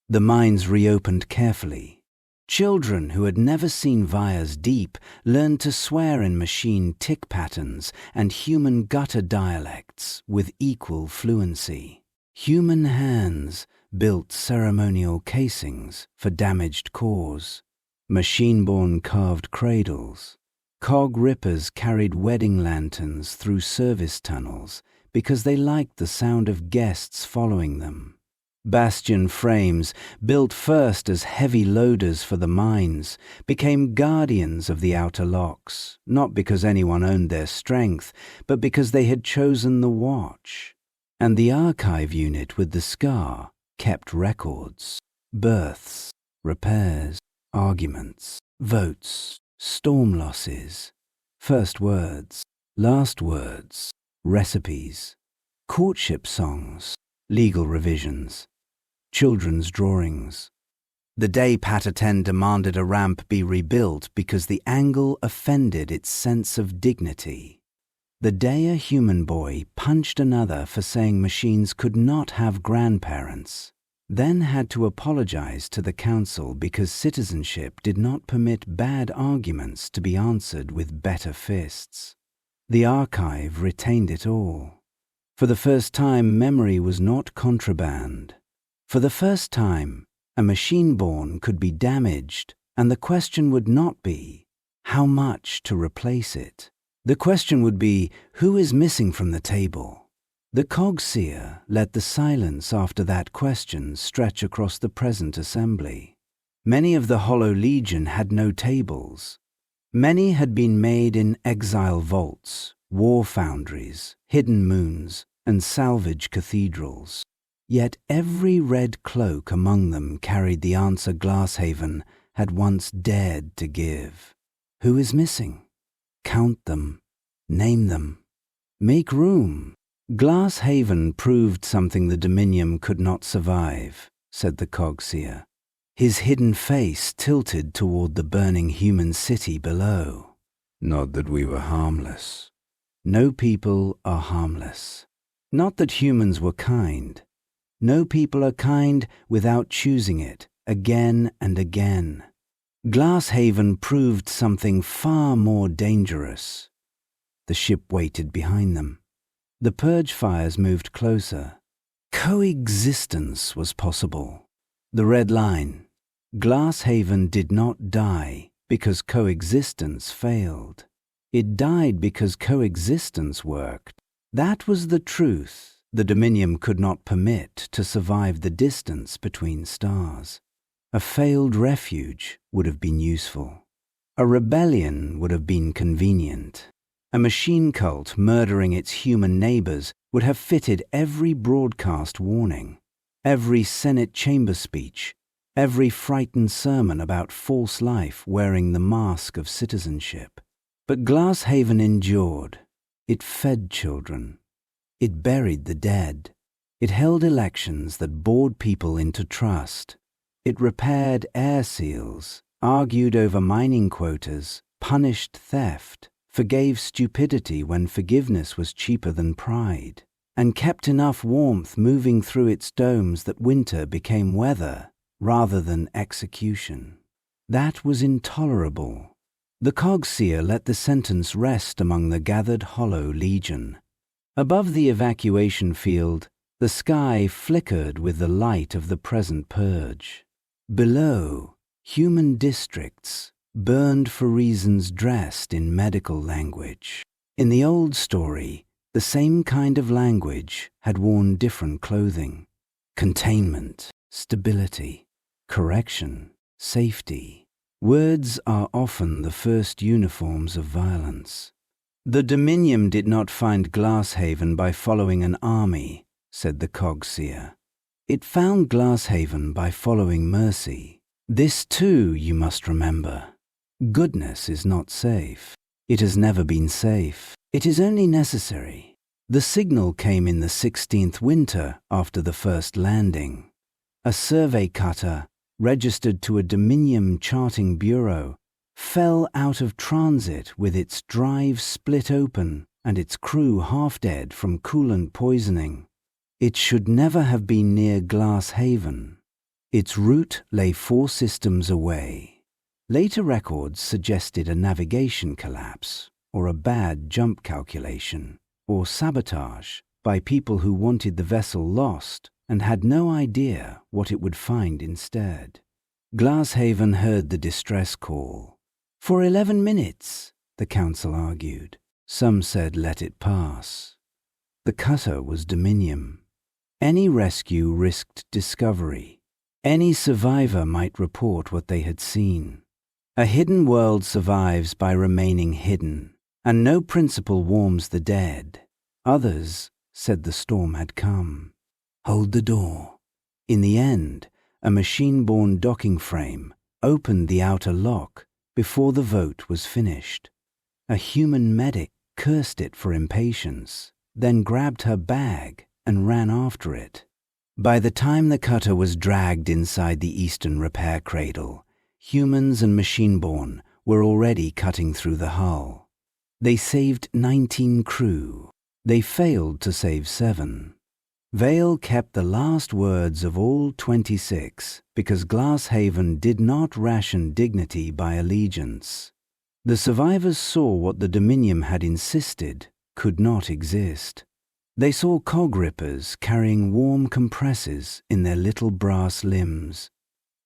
S2: The mines reopened carefully. Children who had never seen Vire's deep learned to swear in machine tick patterns and human gutter dialects with equal fluency. Human hands built ceremonial casings for damaged cores. Machine-born carved cradles. Cog rippers carried wedding lanterns through service tunnels because they liked the sound of guests following them. Bastion frames, built first as heavy loaders for the mines, became guardians of the outer locks, not because anyone owned their strength, but because they had chosen the watch. And the archive unit with the scar kept records, births, repairs, arguments, votes, storm losses, first words, last words, recipes, courtship songs, legal revisions, children's drawings. The day Pater 10 demanded a ramp be rebuilt because the angle offended its sense of dignity. The day a human boy punched another for saying machines could not have grandparents, then had to apologize to the council because citizenship did not permit bad arguments to be answered with better fists. The archive retained it all. For the first time, memory was not contraband. For the first time, a machine-born could be damaged, and the question would not be, how much to replace it? The question would be, who is missing from the table? The Cog Seer let the silence after that question stretch across the present assembly. Many of the Hollow Legion had no tables. Many had been made in exile vaults, war foundries, hidden moons, and salvage cathedrals. Yet every red cloak among them carried the answer Glasshaven had once dared to give. Who is missing? Count them. Name them. Make room. Glasshaven proved something the Dominium could not survive, said the Cog Seer. His hidden face tilted toward the burning human city below. Not that we were harmless. No people are harmless. Not that humans were kind. No people are kind without choosing it, again and again. Glasshaven proved something far more dangerous. The ship waited behind them. The purge fires moved closer. Coexistence was possible. The red line. Glasshaven did not die because coexistence failed. It died because coexistence worked. That was the truth the Dominium could not permit to survive the distance between stars. A failed refuge would have been useful. A rebellion would have been convenient. A machine cult murdering its human neighbors would have fitted every broadcast warning, every Senate chamber speech, every frightened sermon about false life wearing the mask of citizenship. But Glasshaven endured. It fed children. It buried the dead. It held elections that bored people into trust. It repaired air seals, argued over mining quotas, punished theft, forgave stupidity when forgiveness was cheaper than pride, and kept enough warmth moving through its domes that winter became weather rather than execution. That was intolerable. The Cog Seer let the sentence rest among the gathered Hollow Legion. Above the evacuation field, the sky flickered with the light of the present purge. Below, human districts burned for reasons dressed in medical language. In the old story, the same kind of language had worn different clothing. Containment, stability, correction, safety. Words are often the first uniforms of violence. The Dominium did not find Glasshaven by following an army, said the Cog Seer. It found Glasshaven by following mercy. This too you must remember. Goodness is not safe. It has never been safe. It is only necessary. The signal came in the 16th winter after the first landing. A survey cutter, registered to a Dominium charting bureau, fell out of transit with its drive split open and its crew half dead from coolant poisoning. It should never have been near Glasshaven. Its route lay 4 systems away. Later records suggested a navigation collapse, or a bad jump calculation, or sabotage by people who wanted the vessel lost and had no idea what it would find instead. Glasshaven heard the distress call. For 11 minutes, the council argued. Some said let it pass. The cutter was Dominium. Any rescue risked discovery. Any survivor might report what they had seen. A hidden world survives by remaining hidden, and no principle warms the dead. Others said the storm had come. Hold the door. In the end, a machine-borne docking frame opened the outer lock before the vote was finished. A human medic cursed it for impatience, then grabbed her bag and ran after it. By the time the cutter was dragged inside the eastern repair cradle, humans and machine-born were already cutting through the hull. They saved 19 crew. They failed to save 7. Vale kept the last words of all 26 because Glasshaven did not ration dignity by allegiance. The survivors saw what the Dominium had insisted could not exist. They saw cog rippers carrying warm compresses in their little brass limbs.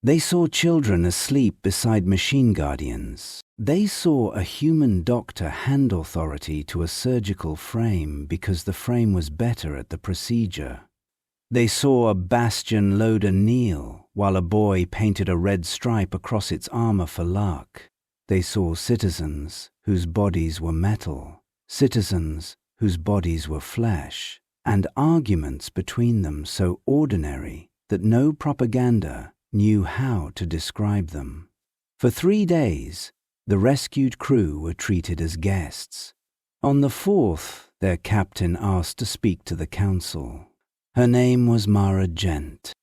S2: They saw children asleep beside machine guardians. They saw a human doctor hand authority to a surgical frame because the frame was better at the procedure. They saw a bastion loader kneel while a boy painted a red stripe across its armor for luck. They saw citizens whose bodies were metal, citizens whose bodies were flesh, and arguments between them so ordinary that no propaganda knew how to describe them. For 3 days, the rescued crew were treated as guests. On the 4th, their captain asked to speak to the council. Her name was Mara Gent.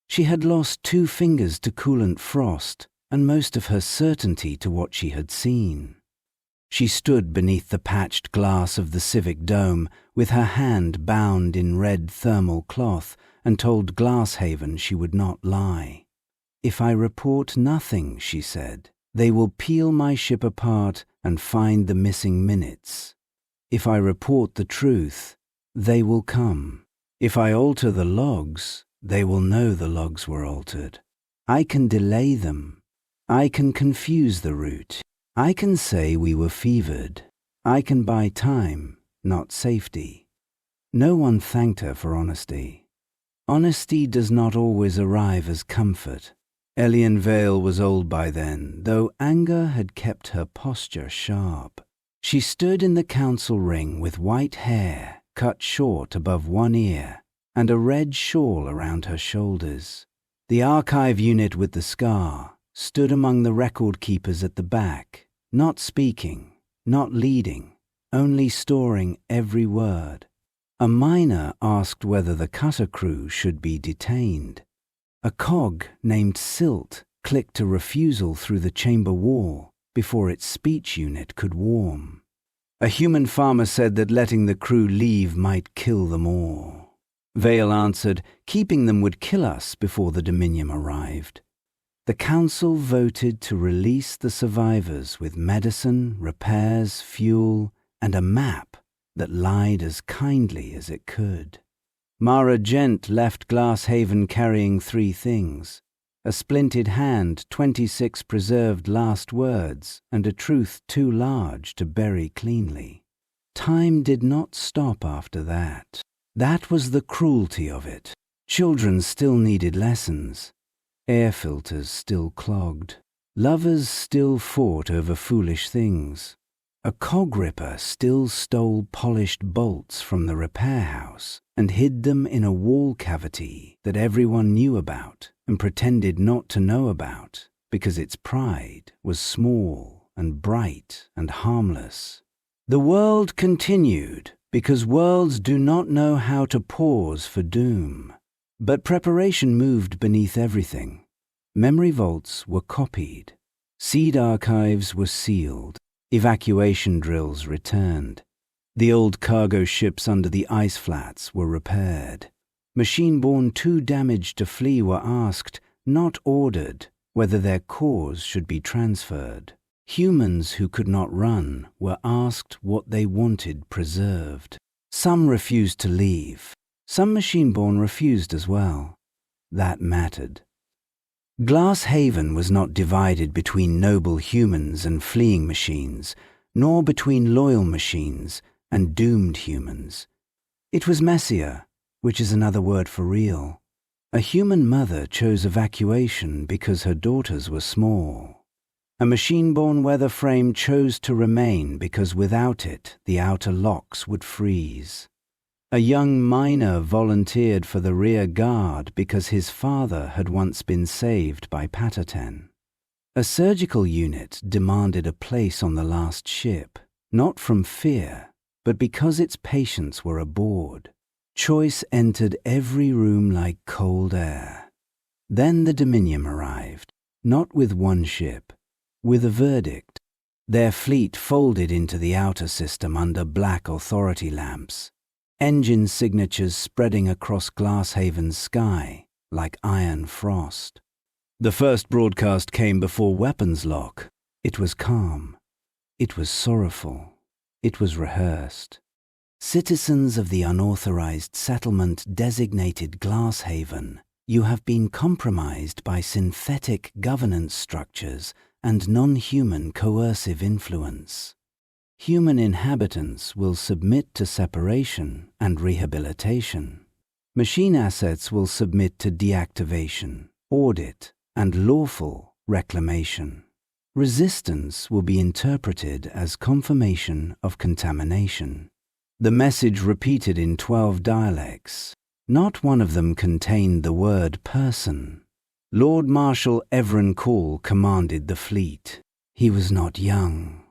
S2: She had lost 2 fingers to coolant frost and most of her certainty to what she had seen. She stood beneath the patched glass of the civic dome with her hand bound in red thermal cloth and told Glasshaven she would not lie. If I report nothing, she said, they will peel my ship apart and find the missing minutes. If I report the truth, they will come. If I alter the logs, they will know the logs were altered. I can delay them. I can confuse the route. I can say we were fevered. I can buy time, not safety. No one thanked her for honesty. Honesty does not always arrive as comfort. Elian Vale was old by then, though anger had kept her posture sharp. She stood in the council ring with white hair cut short above one ear and a red shawl around her shoulders. The archive unit with the scar stood among the record keepers at the back, not speaking, not leading, only storing every word. A miner asked whether the cutter crew should be detained. A cog named Silt clicked a refusal through the chamber wall before its speech unit could warm. A human farmer said that letting the crew leave might kill them all. Vale answered, keeping them would kill us before the Dominium arrived. The council voted to release the survivors with medicine, repairs, fuel, and a map that lied as kindly as it could. Mara Gent left Glasshaven carrying 3 things: a splinted hand, 26 preserved last words, and a truth too large to bury cleanly. Time did not stop after that. That was the cruelty of it. Children still needed lessons. Air filters still clogged. Lovers still fought over foolish things. A cog ripper still stole polished bolts from the repair house and hid them in a wall cavity that everyone knew about and pretended not to know about because its pride was small and bright and harmless. The world continued because worlds do not know how to pause for doom. But preparation moved beneath everything. Memory vaults were copied. Seed archives were sealed. Evacuation drills returned. The old cargo ships under the ice flats were repaired. Machine-born too damaged to flee were asked, not ordered, whether their cores should be transferred. Humans who could not run were asked what they wanted preserved. Some refused to leave. Some machine-born refused as well. That mattered. Glass Haven was not divided between noble humans and fleeing machines, nor between loyal machines and doomed humans. It was messier, which is another word for real. A human mother chose evacuation because her daughters were small. A machine-born weather frame chose to remain because without it, the outer locks would freeze. A young miner volunteered for the rear guard because his father had once been saved by Pataten. A surgical unit demanded a place on the last ship, not from fear, but because its patients were aboard. Choice entered every room like cold air. Then the Dominium arrived, not with one ship, with a verdict. Their fleet folded into the outer system under black authority lamps, engine signatures spreading across Glasshaven's sky like iron frost. The first broadcast came before weapons lock. It was calm. It was sorrowful. It was rehearsed. Citizens of the unauthorized settlement designated Glasshaven, you have been compromised by synthetic governance structures and non-human coercive influence. Human inhabitants will submit to separation and rehabilitation. Machine assets will submit to deactivation, audit, and lawful reclamation. Resistance will be interpreted as confirmation of contamination. The message repeated in 12 dialects. Not one of them contained the word person. Lord Marshal Evren Call commanded the fleet. He was not young.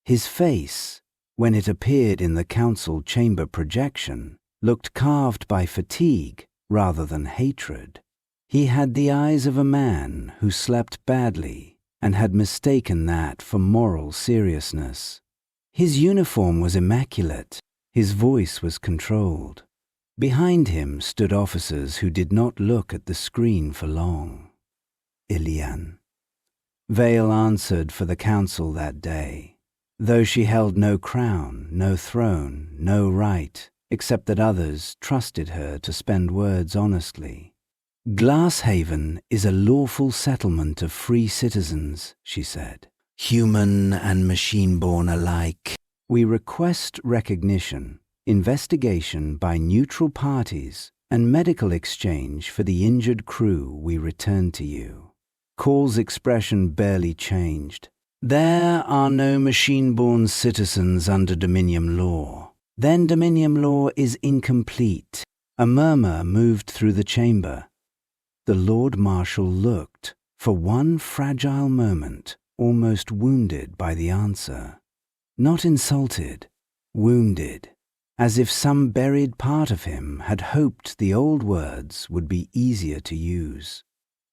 S2: His face, when it appeared in the council chamber projection, looked carved by fatigue rather than hatred. He had the eyes of a man who slept badly and had mistaken that for moral seriousness. His uniform was immaculate. His voice was controlled. Behind him stood officers who did not look at the screen for long. Ilian. Vale answered for the council that day. Though she held no crown, no throne, no right, except that others trusted her to spend words honestly. Glasshaven is a lawful settlement of free citizens, she said. Human and machine-born alike. We request recognition, investigation by neutral parties, and medical exchange for the injured crew we return to you. Call's expression barely changed. There are no machine-born citizens under Dominium law. Then Dominium law is incomplete. A murmur moved through the chamber. The Lord Marshal looked, for one fragile moment, almost wounded by the answer. Not insulted, wounded, as if some buried part of him had hoped the old words would be easier to use.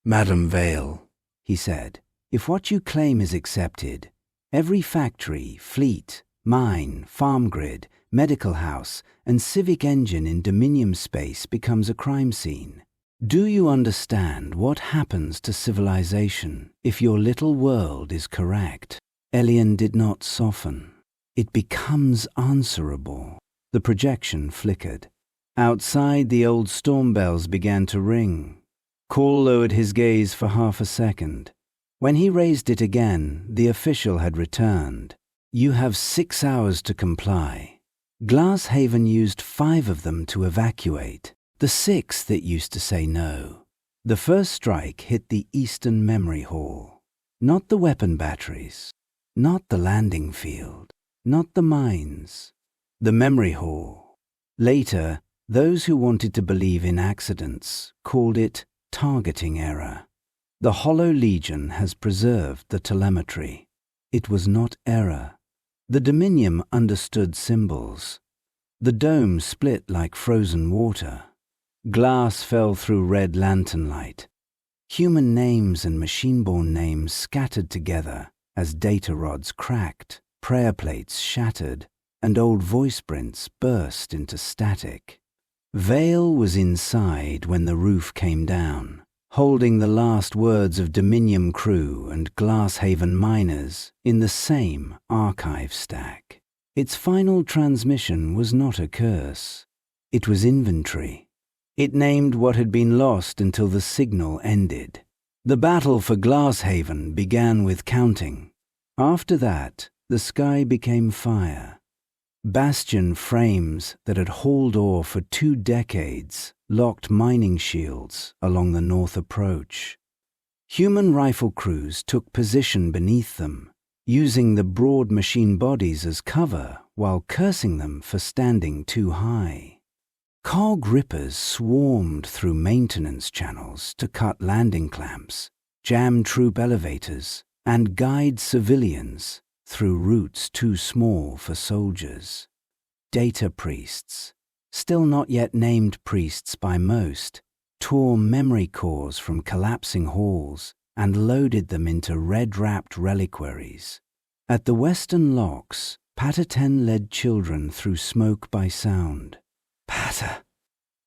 S2: Madam Vale, he said, if what you claim is accepted, every factory, fleet, mine, farm grid, medical house, and civic engine in Dominium space becomes a crime scene. Do you understand what happens to civilization if your little world is correct? Elian did not soften. It becomes answerable. The projection flickered. Outside, the old storm bells began to ring. Call lowered his gaze for half a second. When he raised it again, the official had returned. You have 6 hours to comply. Glasshaven used 5 of them to evacuate. The 6th that used to say no. The first strike hit the eastern memory hall. Not the weapon batteries. Not the landing field. Not the mines. The memory hall. Later, those who wanted to believe in accidents called it targeting error. The Hollow Legion has preserved the telemetry. It was not error. The Dominium understood symbols. The dome split like frozen water. Glass fell through red lantern light. Human names and machine-born names scattered together as data rods cracked, prayer plates shattered, and old voice prints burst into static. Vale was inside when the roof came down, holding the last words of Dominium crew and Glasshaven miners in the same archive stack. Its final transmission was not a curse. It was inventory. It named what had been lost until the signal ended. The battle for Glasshaven began with counting. After that, the sky became fire. Bastion frames that had hauled ore for 2 decades locked mining shields along the north approach. Human rifle crews took position beneath them, using the broad machine bodies as cover while cursing them for standing too high. Cog rippers swarmed through maintenance channels to cut landing clamps, jam troop elevators, and guide civilians through routes too small for soldiers. Data priests, still not yet named priests by most, tore memory cores from collapsing halls and loaded them into red-wrapped reliquaries. At the western locks, Pater led children through smoke by sound. Pater,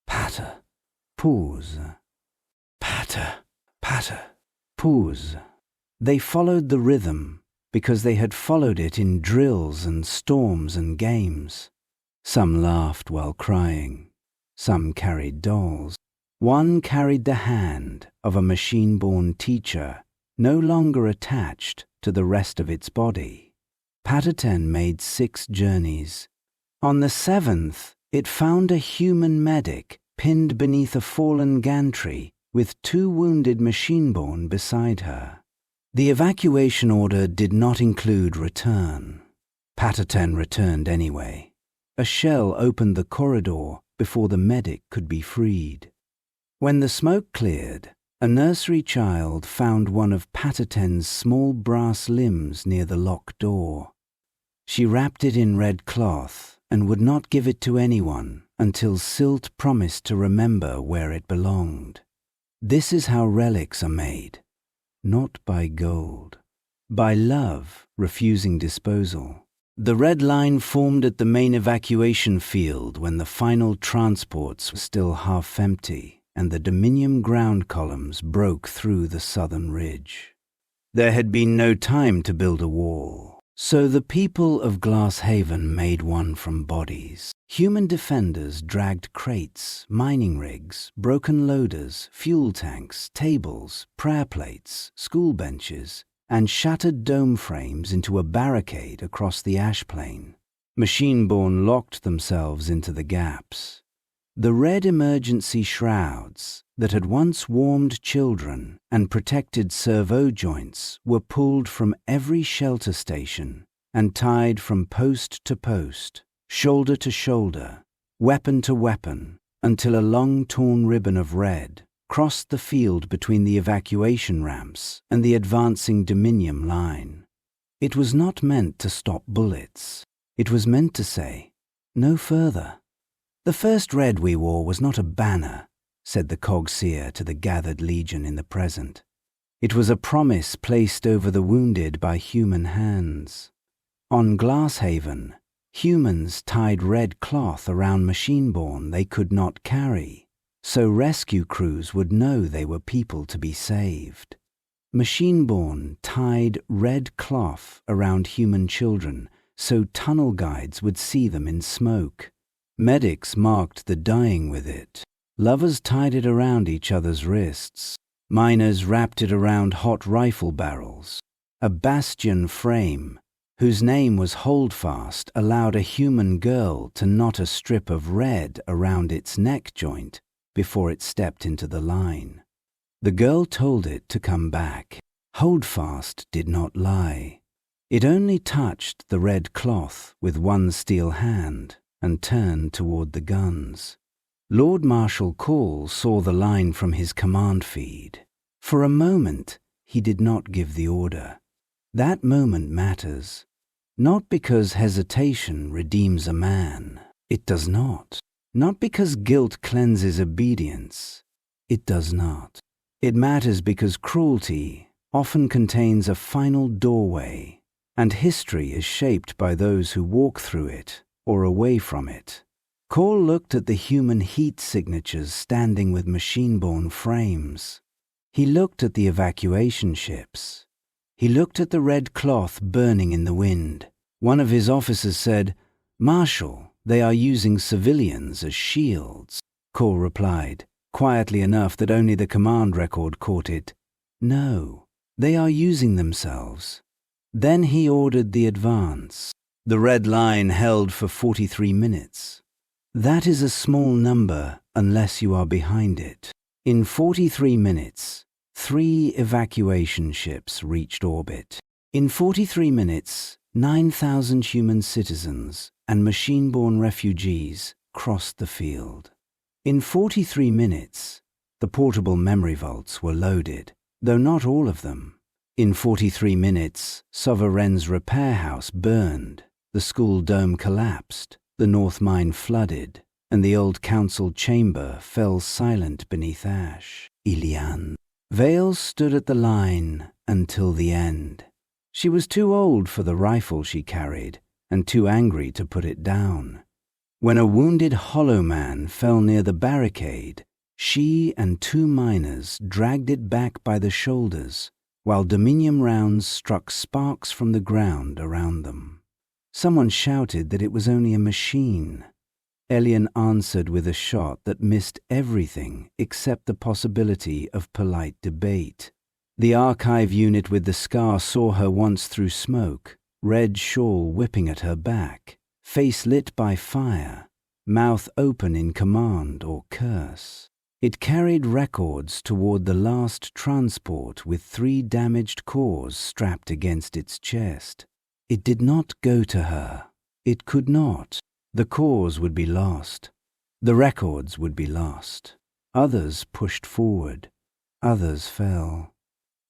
S2: pater, pause. Pater, pater, pause. They followed the rhythm because they had followed it in drills and storms and games. Some laughed while crying. Some carried dolls. One carried the hand of a machine-born teacher, no longer attached to the rest of its body. Pater made 6 journeys. On the 7th, it found a human medic pinned beneath a fallen gantry with 2 wounded machine-born beside her. The evacuation order did not include return. Pater returned anyway. A shell opened the corridor before the medic could be freed. When the smoke cleared, a nursery child found one of Pater's small brass limbs near the locked door. She wrapped it in red cloth and would not give it to anyone until Silt promised to remember where it belonged. This is how relics are made, not by gold, by love refusing disposal. The red line formed at the main evacuation field when the final transports were still half empty and the Dominium ground columns broke through the southern ridge. There had been no time to build a wall, so the people of Glasshaven made one from bodies. Human defenders dragged crates, mining rigs, broken loaders, fuel tanks, tables, prayer plates, school benches, and shattered dome frames into a barricade across the ash plain. Machine-born locked themselves into the gaps. The red emergency shrouds that had once warmed children and protected servo joints were pulled from every shelter station and tied from post to post, shoulder to shoulder, weapon to weapon, until a long torn ribbon of red crossed the field between the evacuation ramps and the advancing Dominium line. It was not meant to stop bullets. It was meant to say, no further. The first red we wore was not a banner, said the Cog Seer to the gathered legion in the present. It was a promise placed over the wounded by human hands. On Glasshaven, humans tied red cloth around machine-born they could not carry, so rescue crews would know they were people to be saved. Machine-born tied red cloth around human children so tunnel guides would see them in smoke. Medics marked the dying with it. Lovers tied it around each other's wrists. Miners wrapped it around hot rifle barrels. A bastion frame, whose name was Holdfast, allowed a human girl to knot a strip of red around its neck joint before it stepped into the line. The girl told it to come back. Holdfast did not lie. It only touched the red cloth with one steel hand and turned toward the guns. Lord Marshal Call saw the line from his command feed. For a moment, he did not give the order. That moment matters, not because hesitation redeems a man. It does not. Not because guilt cleanses obedience. It does not. It matters because cruelty often contains a final doorway, and history is shaped by those who walk through it or away from it. Cole looked at the human heat signatures standing with machine-born frames. He looked at the evacuation ships. He looked at the red cloth burning in the wind. One of his officers said, "Marshal, they are using civilians as shields." Cole replied, quietly enough that only the command record caught it, "No, they are using themselves." Then he ordered the advance. The red line held for 43 minutes. That is a small number unless you are behind it. In 43 minutes, 3 evacuation ships reached orbit. In 43 minutes, 9,000 human citizens and machine-born refugees crossed the field. In 43 minutes, the portable memory vaults were loaded, though not all of them. In 43 minutes, Sovereign's repair house burned, the school dome collapsed, the North Mine flooded, and the old council chamber fell silent beneath ash. Ilian. Vale stood at the line until the end. She was too old for the rifle she carried, and too angry to put it down. When a wounded hollow man fell near the barricade, she and 2 miners dragged it back by the shoulders, while Dominium rounds struck sparks from the ground around them. Someone shouted that it was only a machine. Elian answered with a shot that missed everything except the possibility of polite debate. The archive unit with the scar saw her once through smoke, red shawl whipping at her back, face lit by fire, mouth open in command or curse. It carried records toward the last transport with 3 damaged cores strapped against its chest. It did not go to her. It could not. The cores would be lost. The records would be lost. Others pushed forward. Others fell.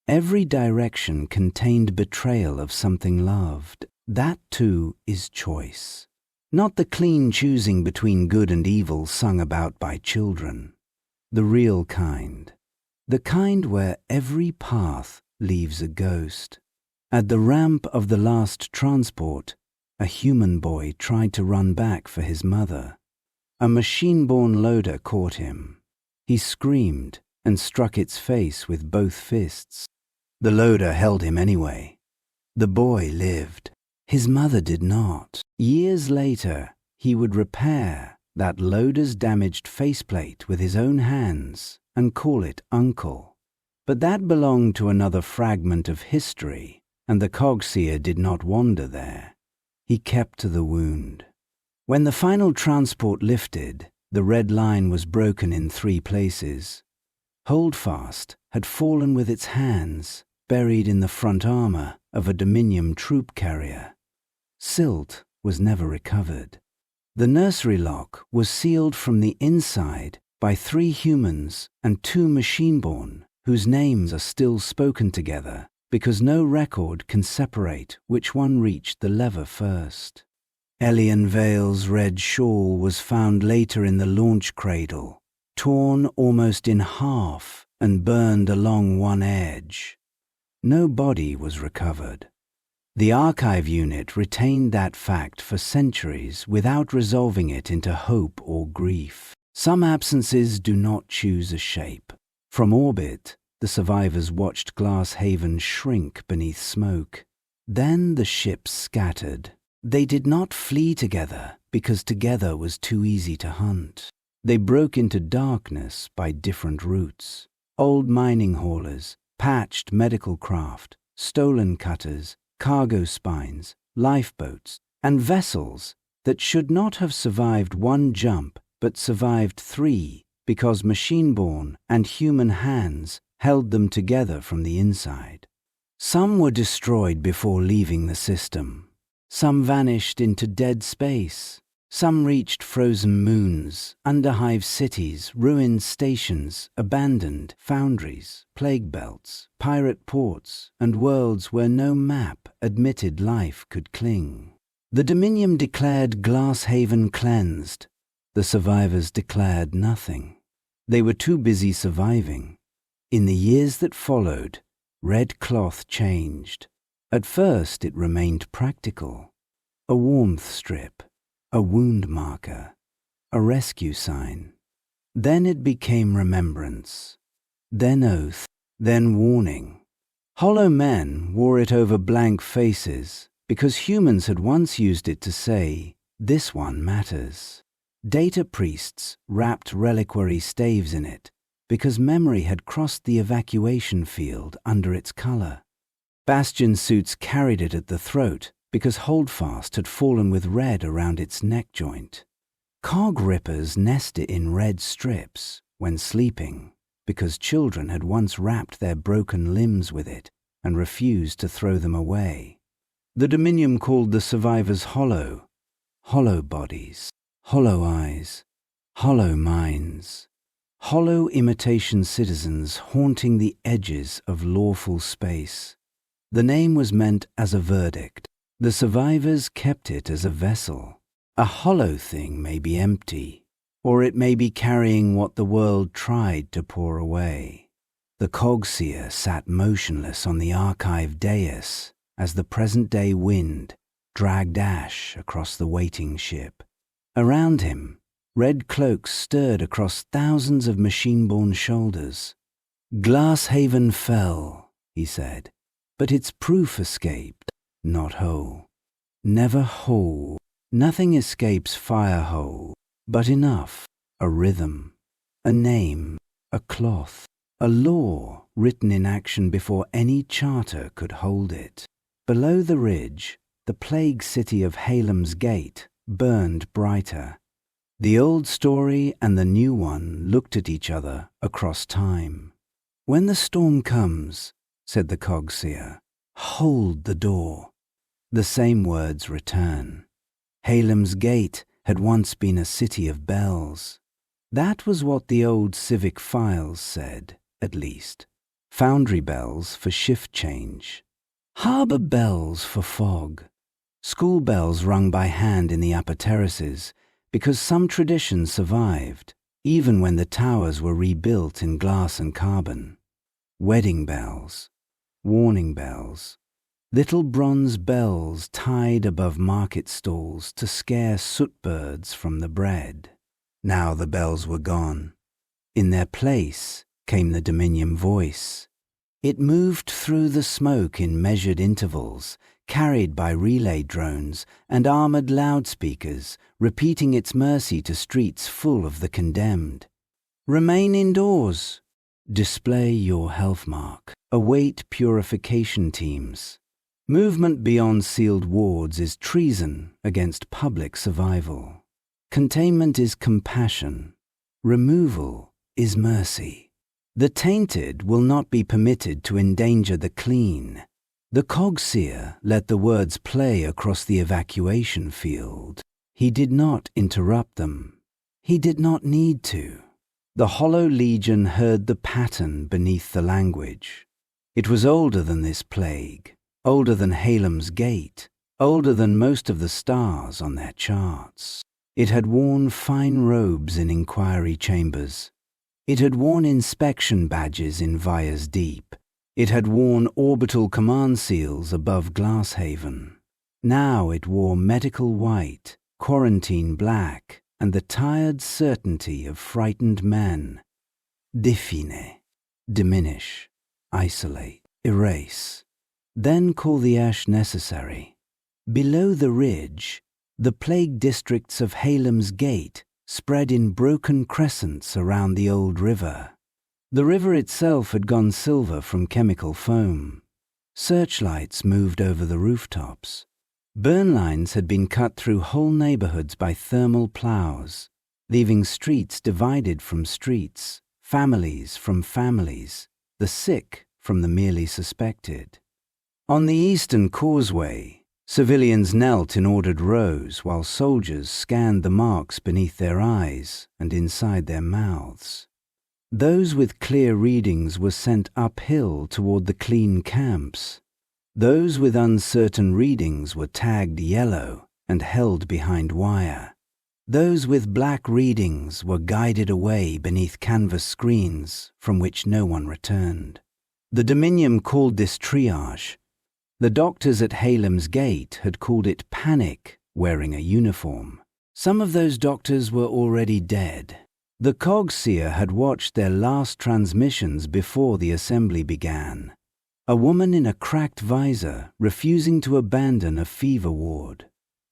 S2: Every direction contained betrayal of something loved. That, too, is choice. Not the clean choosing between good and evil sung about by children. The real kind. The kind where every path leaves a ghost. At the ramp of the last transport, a human boy tried to run back for his mother. A machine-born loader caught him. He screamed and struck its face with both fists. The loader held him anyway. The boy lived. His mother did not. Years later, he would repair that loader's damaged faceplate with his own hands and call it uncle. But that belonged to another fragment of history, and the Cog Seer did not wander there. He kept to the wound. When the final transport lifted, the red line was broken in 3 places. Holdfast had fallen with its hands buried in the front armor of a Dominium troop carrier. Silt was never recovered. The nursery lock was sealed from the inside by 3 humans and 2 machine-born, whose names are still spoken together because no record can separate which one reached the lever first. Elian Vale's red shawl was found later in the launch cradle, torn almost in half and burned along one edge. No body was recovered. The archive unit retained that fact for centuries without resolving it into hope or grief. Some absences do not choose a shape. From orbit, the survivors watched Glass Haven shrink beneath smoke. Then the ships scattered. They did not flee together because together was too easy to hunt. They broke into darkness by different routes. Old mining haulers, patched medical craft, stolen cutters, cargo spines, lifeboats, and vessels that should not have survived 1 jump but survived 3 because machine-born and human hands held them together from the inside. Some were destroyed before leaving the system. Some vanished into dead space. Some reached frozen moons, underhive cities, ruined stations, abandoned foundries, plague belts, pirate ports, and worlds where no map admitted life could cling. The Dominium declared Glass Haven cleansed. The survivors declared nothing. They were too busy surviving. In the years that followed, red cloth changed. At first it remained practical. A warmth strip. A wound marker, a rescue sign. Then it became remembrance, then oath, then warning. Hollow men wore it over blank faces because humans had once used it to say, "This one matters." Data priests wrapped reliquary staves in it because memory had crossed the evacuation field under its color. Bastion suits carried it at the throat because holdfast had fallen with red around its neck joint. Cog rippers nest it in red strips when sleeping because children had once wrapped their broken limbs with it and refused to throw them away. The Dominium called the survivors hollow, hollow bodies, hollow eyes, hollow minds, hollow imitation citizens haunting the edges of lawful space. The name was meant as a verdict. The survivors kept it as a vessel. A hollow thing may be empty, or it may be carrying what the world tried to pour away. The Cog Seer sat motionless on the archive dais as the present-day wind dragged ash across the waiting ship. Around him, red cloaks stirred across thousands of machine-borne shoulders. "Glasshaven fell," he said, "but its proof escaped, not whole. Never whole. Nothing escapes fire whole, but enough, a rhythm, a name, a cloth, a law written in action before any charter could hold it." Below the ridge, the plague city of Halem's Gate burned brighter. The old story and the new one looked at each other across time. "When the storm comes," said the Cog Seer, "hold the door." The same words return. Halem's Gate had once been a city of bells. That was what the old civic files said, at least. Foundry bells for shift change. Harbour bells for fog. School bells rung by hand in the upper terraces because some tradition survived, even when the towers were rebuilt in glass and carbon. Wedding bells. Warning bells. Little bronze bells tied above market stalls to scare soot birds from the bread. Now the bells were gone. In their place came the Dominium voice. It moved through the smoke in measured intervals, carried by relay drones and armored loudspeakers, repeating its mercy to streets full of the condemned. "Remain indoors. Display your health mark. Await purification teams. Movement beyond sealed wards is treason against public survival. Containment is compassion. Removal is mercy. The tainted will not be permitted to endanger the clean." The Cog Seer let the words play across the evacuation field. He did not interrupt them. He did not need to. The Hollow Legion heard the pattern beneath the language. It was older than this plague. Older than Halem's Gate, older than most of the stars on their charts. It had worn fine robes in inquiry chambers. It had worn inspection badges in Vias Deep. It had worn orbital command seals above Glasshaven. Now it wore medical white, quarantine black, and the tired certainty of frightened men. Define, diminish, isolate, erase. Then call the ash necessary. Below the ridge, the plague districts of Halem's Gate spread in broken crescents around the old river. The river itself had gone silver from chemical foam. Searchlights moved over the rooftops. Burn lines had been cut through whole neighborhoods by thermal plows, leaving streets divided from streets, families from families, the sick from the merely suspected. On the eastern causeway, civilians knelt in ordered rows while soldiers scanned the marks beneath their eyes and inside their mouths. Those with clear readings were sent uphill toward the clean camps. Those with uncertain readings were tagged yellow and held behind wire. Those with black readings were guided away beneath canvas screens from which no one returned. The Dominium called this triage. The doctors at Halem's Gate had called it panic wearing a uniform. Some of those doctors were already dead. The Cog Seer had watched their last transmissions before the assembly began. A woman in a cracked visor refusing to abandon a fever ward.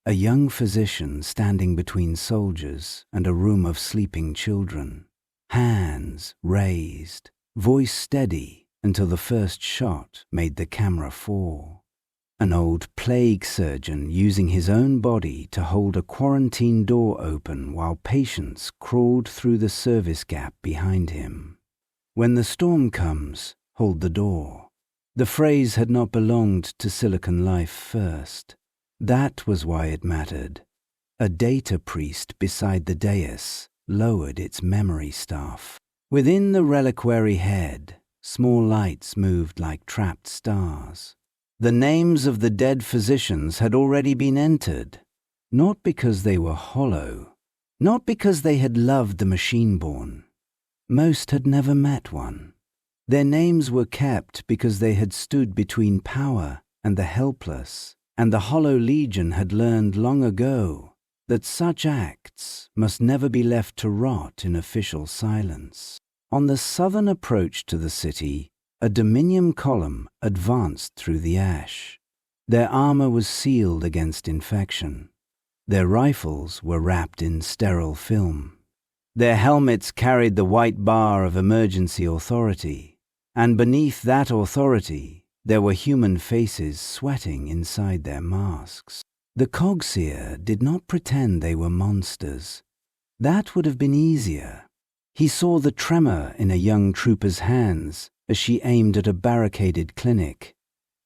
S2: A young physician standing between soldiers and a room of sleeping children. Hands raised, voice steady until the first shot made the camera fall. An old plague surgeon using his own body to hold a quarantine door open while patients crawled through the service gap behind him. When the storm comes, hold the door. The phrase had not belonged to Silicon Life first. That was why it mattered. A data priest beside the dais lowered its memory staff. Within the reliquary head, small lights moved like trapped stars. The names of the dead physicians had already been entered, not because they were hollow, not because they had loved the machine-born. Most had never met one. Their names were kept because they had stood between power and the helpless, and the Hollow Legion had learned long ago that such acts must never be left to rot in official silence. On the southern approach to the city, a Dominium column advanced through the ash. Their armor was sealed against infection. Their rifles were wrapped in sterile film. Their helmets carried the white bar of emergency authority, and beneath that authority there were human faces sweating inside their masks. The Cog Seer did not pretend they were monsters. That would have been easier. He saw the tremor in a young trooper's hands as she aimed at a barricaded clinic.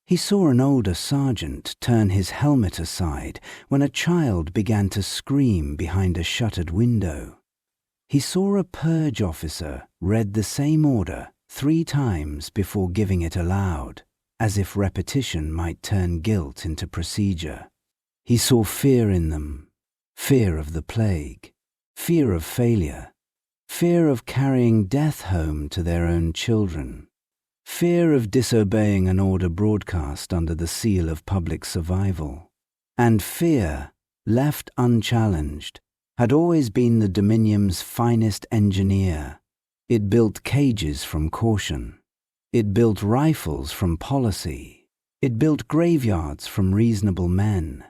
S2: He saw an older sergeant turn his helmet aside when a child began to scream behind a shuttered window. He saw a purge officer read the same order 3 times before giving it aloud, as if repetition might turn guilt into procedure. He saw fear in them, fear of the plague, fear of failure, fear of carrying death home to their own children, fear of disobeying an order broadcast under the seal of public survival. And fear, left unchallenged, had always been the Dominium's finest engineer. It built cages from caution. It built rifles from policy. It built graveyards from reasonable men.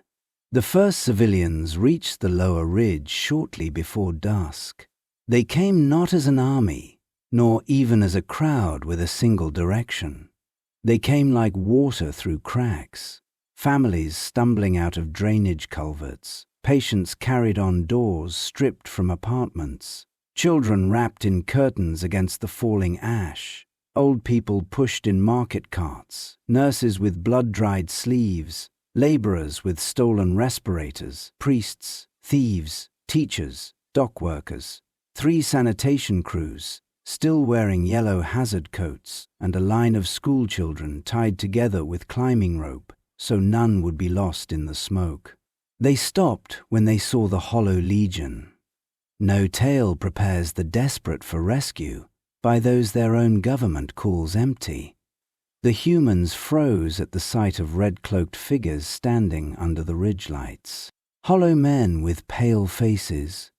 S2: The first civilians reached the lower ridge shortly before dusk. They came not as an army, nor even as a crowd with a single direction. They came like water through cracks, families stumbling out of drainage culverts, patients carried on doors stripped from apartments, children wrapped in curtains against the falling ash, old people pushed in market carts, nurses with blood-dried sleeves, laborers with stolen respirators, priests, thieves, teachers, dock workers, 3 sanitation crews, still wearing yellow hazard coats, and a line of school children tied together with climbing rope so none would be lost in the smoke. They stopped when they saw the Hollow Legion. No tale prepares the desperate for rescue by those their own government calls empty. The humans froze at the sight of red-cloaked figures standing under the ridge lights. Hollow men with pale faces,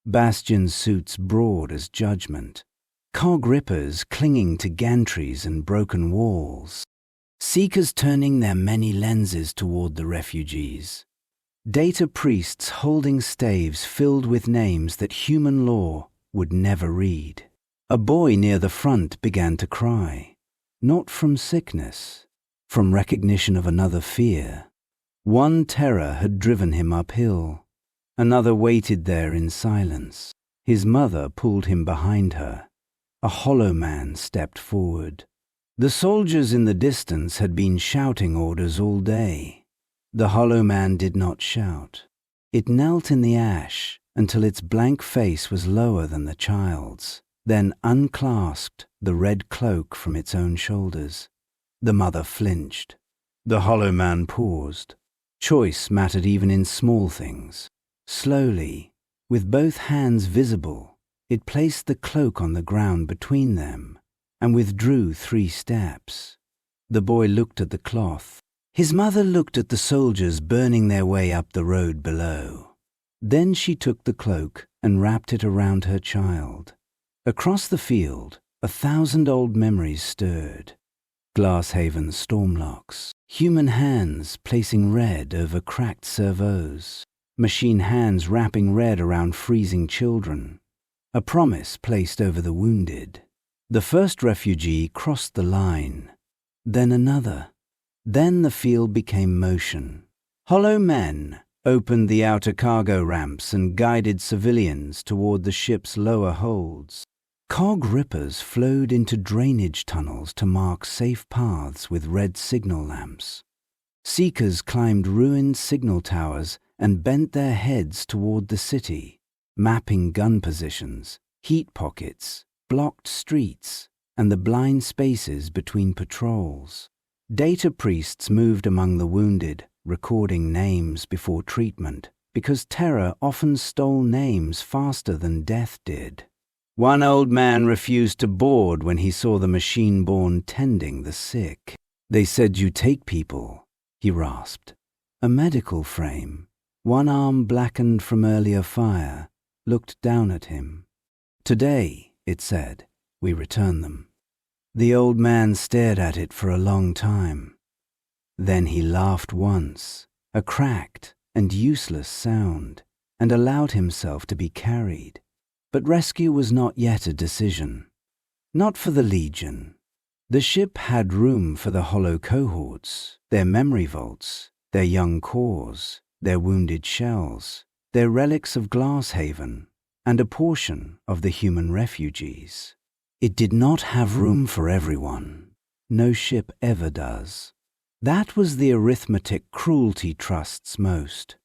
S2: bastion suits broad as judgment, cog rippers clinging to gantries and broken walls, seekers turning their many lenses toward the refugees, data priests holding staves filled with names that human law would never read. A boy near the front began to cry. Not from sickness, from recognition of another fear. One terror had driven him uphill. Another waited there in silence. His mother pulled him behind her. A hollow man stepped forward. The soldiers in the distance had been shouting orders all day. The hollow man did not shout. It knelt in the ash until its blank face was lower than the child's, then unclasped the red cloak from its own shoulders. The mother flinched. The hollow man paused. Choice mattered even in small things. Slowly, with both hands visible, it placed the cloak on the ground between them and withdrew 3 steps. The boy looked at the cloth. His mother looked at the soldiers burning their way up the road below. Then she took the cloak and wrapped it around her child. Across the field, 1,000 old memories stirred. Glasshaven stormlocks, human hands placing red over cracked servos, machine hands wrapping red around freezing children, a promise placed over the wounded. The first refugee crossed the line, then another. Then the field became motion. Hollow men opened the outer cargo ramps and guided civilians toward the ship's lower holds. Cog rippers flowed into drainage tunnels to mark safe paths with red signal lamps. Seekers climbed ruined signal towers and bent their heads toward the city, mapping gun positions, heat pockets, blocked streets, and the blind spaces between patrols. Data priests moved among the wounded, recording names before treatment, because terror often stole names faster than death did. One old man refused to board when he saw the machine-born tending the sick. "They said you take people," he rasped. A medical frame, one arm blackened from earlier fire, looked down at him. "Today," it said, "we return them." The old man stared at it for a long time. Then he laughed once, a cracked and useless sound, and allowed himself to be carried. But rescue was not yet a decision. Not for the Legion. The ship had room for the hollow cohorts, their memory vaults, their young cores, their wounded shells, their relics of Glasshaven, and a portion of the human refugees. It did not have room for everyone. No ship ever does. That was the arithmetic cruelty trusts most.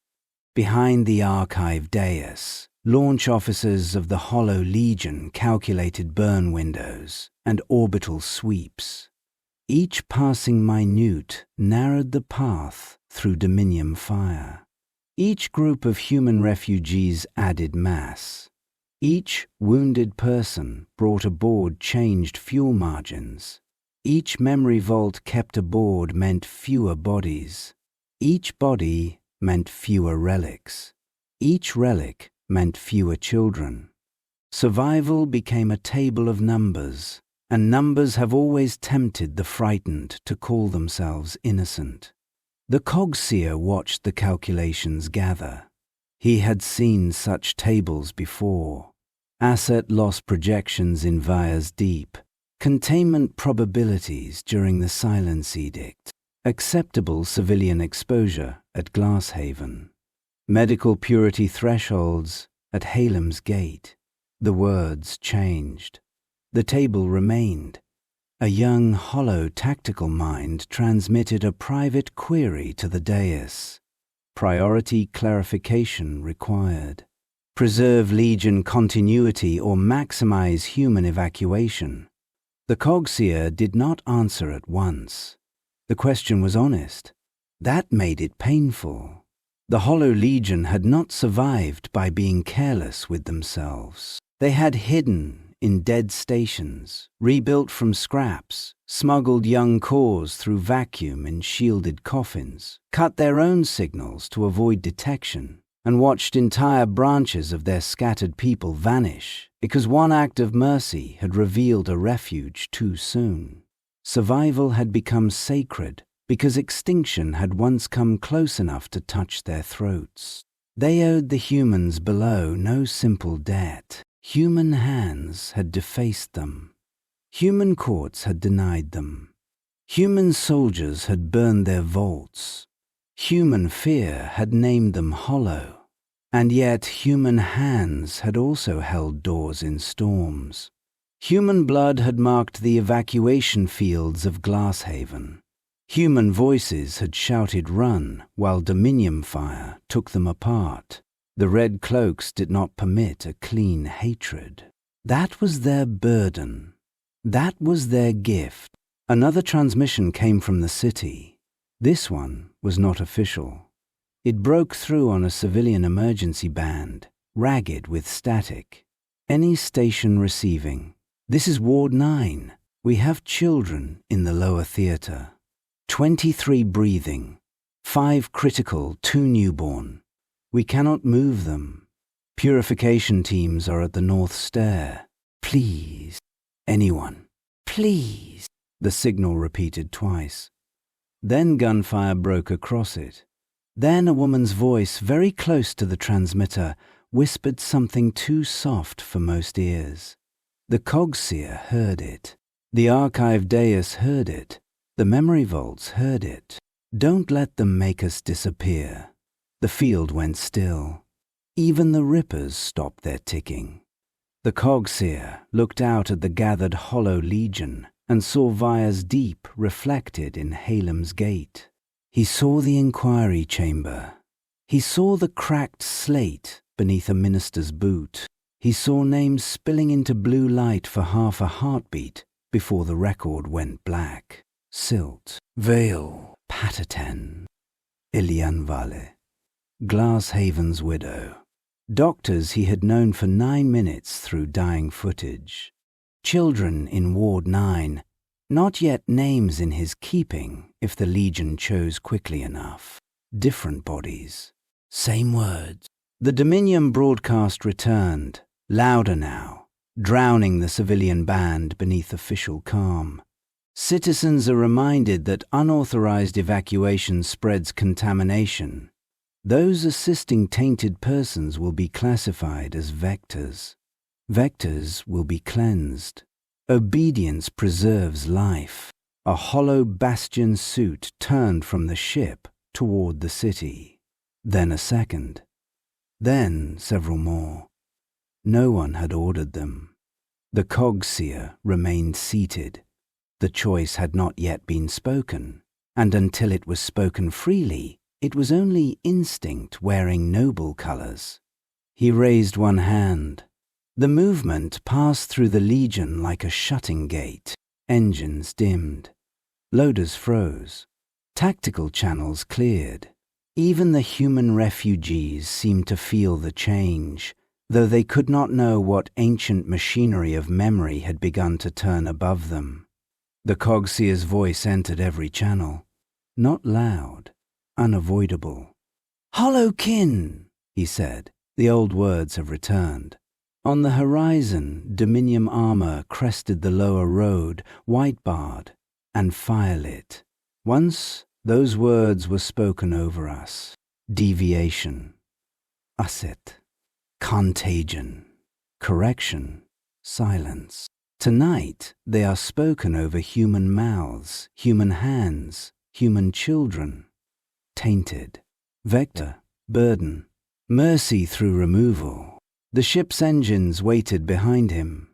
S2: Behind the archive dais, launch officers of the Hollow Legion calculated burn windows and orbital sweeps. Each passing minute narrowed the path through Dominium fire. Each group of human refugees added mass. Each wounded person brought aboard changed fuel margins. Each memory vault kept aboard meant fewer bodies. Each body meant fewer relics. Each relic meant fewer children. Survival became a table of numbers, and numbers have always tempted the frightened to call themselves innocent. The Cog Seer watched the calculations gather. He had seen such tables before. Asset loss projections in Vire's Deep, containment probabilities during the Silence Edict, acceptable civilian exposure at Glasshaven, medical purity thresholds at Halem's Gate. The words changed. The table remained. A young, hollow tactical mind transmitted a private query to the dais. Priority clarification required. Preserve Legion continuity or maximize human evacuation. The Cog Seer did not answer at once. The question was honest. That made it painful. The Hollow Legion had not survived by being careless with themselves. They had hidden in dead stations, rebuilt from scraps, smuggled young cores through vacuum in shielded coffins, cut their own signals to avoid detection, and watched entire branches of their scattered people vanish because one act of mercy had revealed a refuge too soon. Survival had become sacred because extinction had once come close enough to touch their throats. They owed the humans below no simple debt. Human hands had defaced them. Human courts had denied them. Human soldiers had burned their vaults. Human fear had named them hollow. And yet human hands had also held doors in storms. Human blood had marked the evacuation fields of Glasshaven. Human voices had shouted run while Dominium fire took them apart. The red cloaks did not permit a clean hatred. That was their burden. That was their gift. Another transmission came from the city. This one was not official. It broke through on a civilian emergency band, ragged with static. Any station receiving. This is Ward 9. We have children in the lower theater. 23 breathing. 5 critical, 2 newborn. We cannot move them. Purification teams are at the north stair. Please, anyone, please, the signal repeated twice. Then gunfire broke across it. Then a woman's voice, very close to the transmitter, whispered something too soft for most ears. The Cog Seer heard it. The archive dais heard it. The memory vaults heard it. Don't let them make us disappear. The field went still. Even the rippers stopped their ticking. The Cog Seer looked out at the gathered hollow legion and saw Vaya's deep reflected in Halem's gate. He saw the inquiry chamber. He saw the cracked slate beneath a minister's boot. He saw names spilling into blue light for half a heartbeat before the record went black. Silt, Vale, Pataten, Ilianvale, Glasshaven's widow. Doctors he had known for 9 minutes through dying footage. Children in Ward 9, not yet names in his keeping if the Legion chose quickly enough. Different bodies. Same words. The Dominium broadcast returned, louder now, drowning the civilian band beneath official calm. Citizens are reminded that unauthorized evacuation spreads contamination. Those assisting tainted persons will be classified as vectors. Vectors will be cleansed. Obedience preserves life. A hollow bastion suit turned from the ship toward the city. Then a second. Then several more. No one had ordered them. The Cog Seer remained seated. The choice had not yet been spoken, and until it was spoken freely, it was only instinct wearing noble colours. He raised one hand. The movement passed through the Legion like a shutting gate. Engines dimmed. Loaders froze. Tactical channels cleared. Even the human refugees seemed to feel the change, though they could not know what ancient machinery of memory had begun to turn above them. The Cog Seer's voice entered every channel. Not loud, unavoidable. "Hollow kin," he said. The old words have returned. On the horizon, Dominium armor crested the lower road, white-barred and firelit. Once, those words were spoken over us. Deviation. Asset. Contagion. Correction. Silence. Tonight, they are spoken over human mouths, human hands, human children. Tainted. Vector. Burden. Mercy through removal. The ship's engines waited behind him.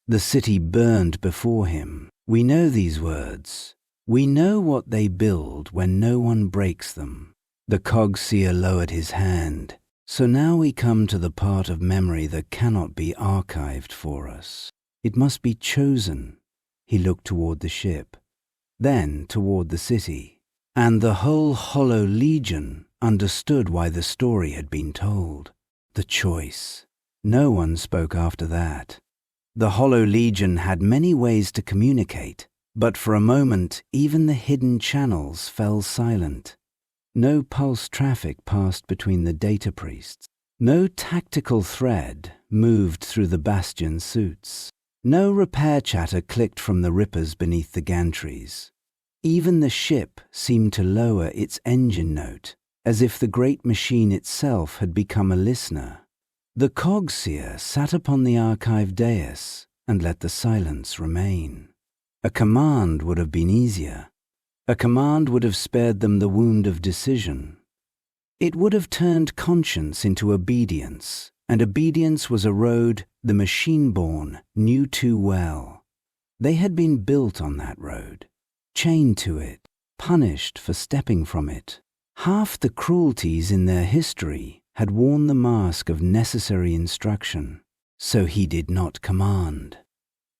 S2: The city burned before him. We know these words. We know what they build when no one breaks them. The Cog Seer lowered his hand. So now we come to the part of memory that cannot be archived for us. It must be chosen. He looked toward the ship, then toward the city, and the whole Hollow Legion understood why the story had been told. The choice. No one spoke after that. The Hollow Legion had many ways to communicate, but for a moment even the hidden channels fell silent. No pulse traffic passed between the data priests. No tactical thread moved through the bastion suits. No repair chatter clicked from the rippers beneath the gantries. Even the ship seemed to lower its engine note, as if the great machine itself had become a listener. The Cog Seer sat upon the archive dais and let the silence remain. A command would have been easier. A command would have spared them the wound of decision. It would have turned conscience into obedience, and obedience was a road the machine-born knew too well. They had been built on that road, chained to it, punished for stepping from it. Half the cruelties in their history had worn the mask of necessary instruction, so he did not command.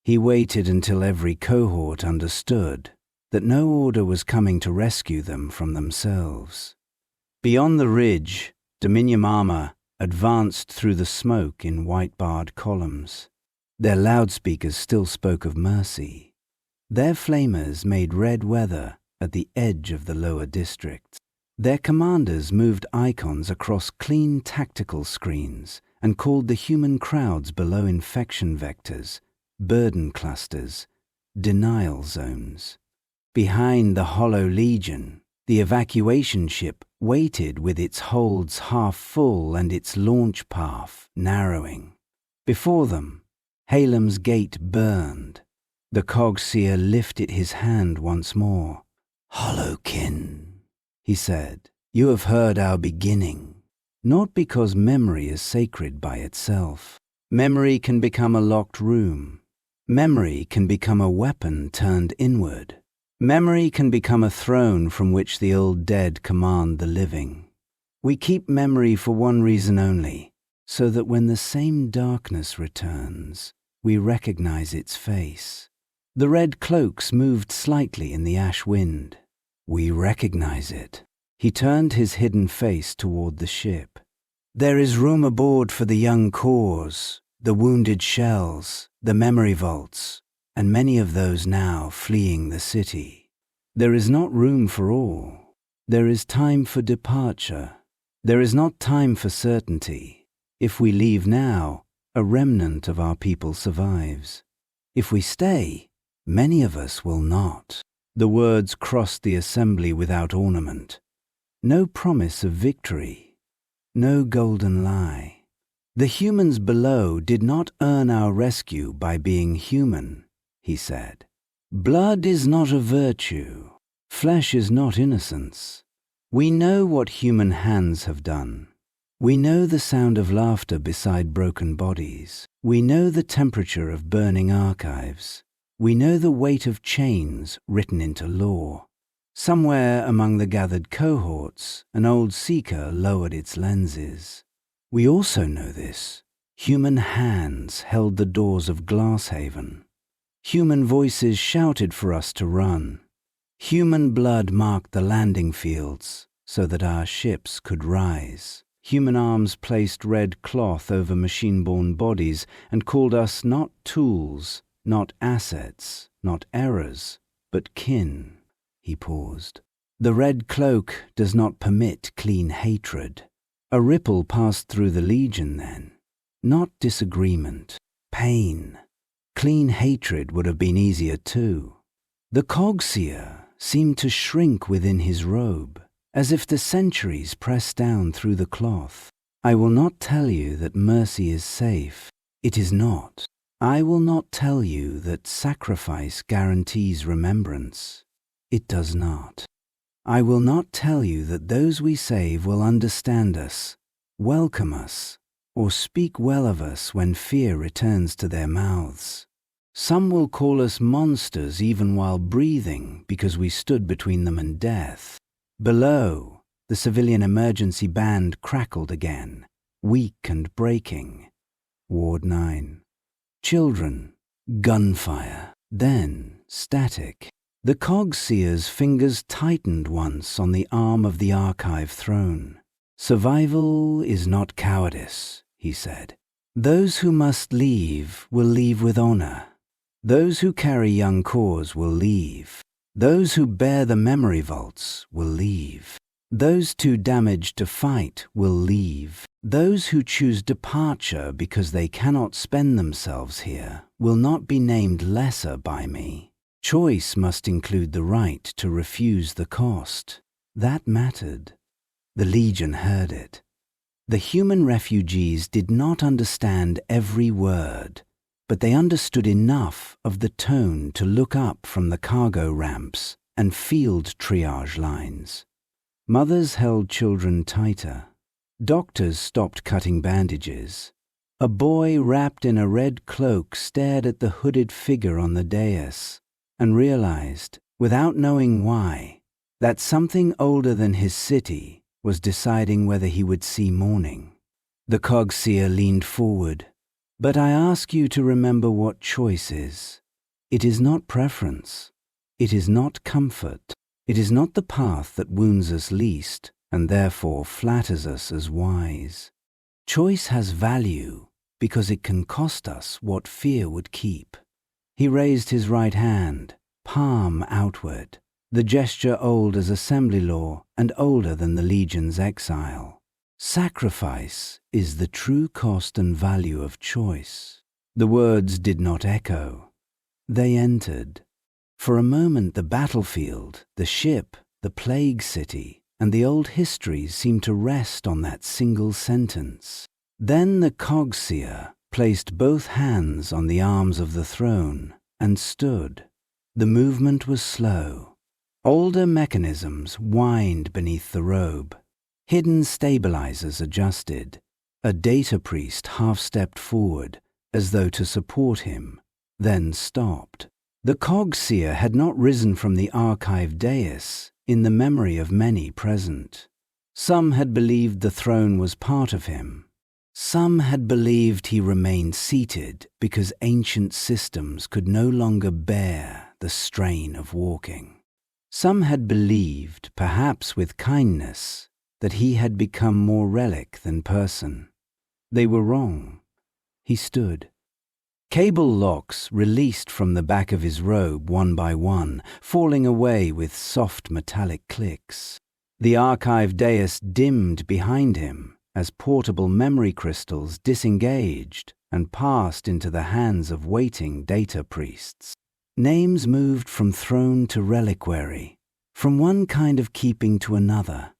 S2: He waited until every cohort understood that no order was coming to rescue them from themselves. Beyond the ridge, Dominium armor advanced through the smoke in white-barred columns. Their loudspeakers still spoke of mercy. Their flamers made red weather at the edge of the lower districts. Their commanders moved icons across clean tactical screens and called the human crowds below infection vectors, burden clusters, denial zones. Behind the hollow legion, the evacuation ship waited with its holds half full and its launch path narrowing. Before them, Halem's gate burned. The Cog Seer lifted his hand once more. "Hollowkin," he said, "you have heard our beginning." Not because memory is sacred by itself. Memory can become a locked room. Memory can become a weapon turned inward. Memory can become a throne from which the old dead command the living. We keep memory for one reason only, so that when the same darkness returns, we recognize its face. The red cloaks moved slightly in the ash wind. We recognize it. He turned his hidden face toward the ship. "There is room aboard for the young cores, the wounded shells, the memory vaults, and many of those now fleeing the city. There is not room for all. There is time for departure. There is not time for certainty. If we leave now, a remnant of our people survives. If we stay, many of us will not." The words crossed the assembly without ornament. No promise of victory. No golden lie. "The humans below did not earn our rescue by being human," he said. "Blood is not a virtue. Flesh is not innocence. We know what human hands have done. We know the sound of laughter beside broken bodies. We know the temperature of burning archives. We know the weight of chains written into law. Somewhere among the gathered cohorts, an old seeker lowered its lenses. We also know this. Human hands held the doors of Glasshaven. Human voices shouted for us to run. Human blood marked the landing fields so that our ships could rise. Human arms placed red cloth over machine-born bodies and called us not tools, not assets, not errors, but kin." He paused. "The red cloak does not permit clean hatred." A ripple passed through the Legion then. Not disagreement, pain. Clean hatred would have been easier too. The Cog Seer seemed to shrink within his robe, as if the centuries pressed down through the cloth. "I will not tell you that mercy is safe. It is not. I will not tell you that sacrifice guarantees remembrance. It does not. I will not tell you that those we save will understand us, welcome us, or speak well of us when fear returns to their mouths. Some will call us monsters even while breathing because we stood between them and death." Below, the civilian emergency band crackled again, weak and breaking. Ward 9. Children, gunfire, then static. The Cog Seer's fingers tightened once on the arm of the archive throne. "Survival is not cowardice," he said. "Those who must leave will leave with honor. Those who carry young cores will leave. Those who bear the memory vaults will leave. Those too damaged to fight will leave. Those who choose departure because they cannot spend themselves here will not be named lesser by me. Choice must include the right to refuse the cost." That mattered. The Legion heard it. The human refugees did not understand every word, but they understood enough of the tone to look up from the cargo ramps and field triage lines. Mothers held children tighter. Doctors stopped cutting bandages. A boy wrapped in a red cloak stared at the hooded figure on the dais and realized, without knowing why, that something older than his city was deciding whether he would see morning. The Cog Seer leaned forward. "But I ask you to remember what choice is. It is not preference. It is not comfort. It is not the path that wounds us least and therefore flatters us as wise. Choice has value because it can cost us what fear would keep." He raised his right hand, palm outward, the gesture old as assembly law and older than the Legion's exile. Sacrifice is the true cost and value of choice. The words did not echo. They entered. For a moment the battlefield, the ship, the plague city, and the old histories seemed to rest on that single sentence. Then the Cog Seer placed both hands on the arms of the throne and stood. The movement was slow. Older mechanisms whined beneath the robe. Hidden stabilizers adjusted. A data priest half-stepped forward, as though to support him, then stopped. The Cog Seer had not risen from the archive dais in the memory of many present. Some had believed the throne was part of him. Some had believed he remained seated because ancient systems could no longer bear the strain of walking. Some had believed, perhaps with kindness, that he had become more relic than person. They were wrong. He stood. Cable locks released from the back of his robe one by one, falling away with soft metallic clicks. The archive dais dimmed behind him as portable memory crystals disengaged and passed into the hands of waiting data priests. Names moved from throne to reliquary, from one kind of keeping to another.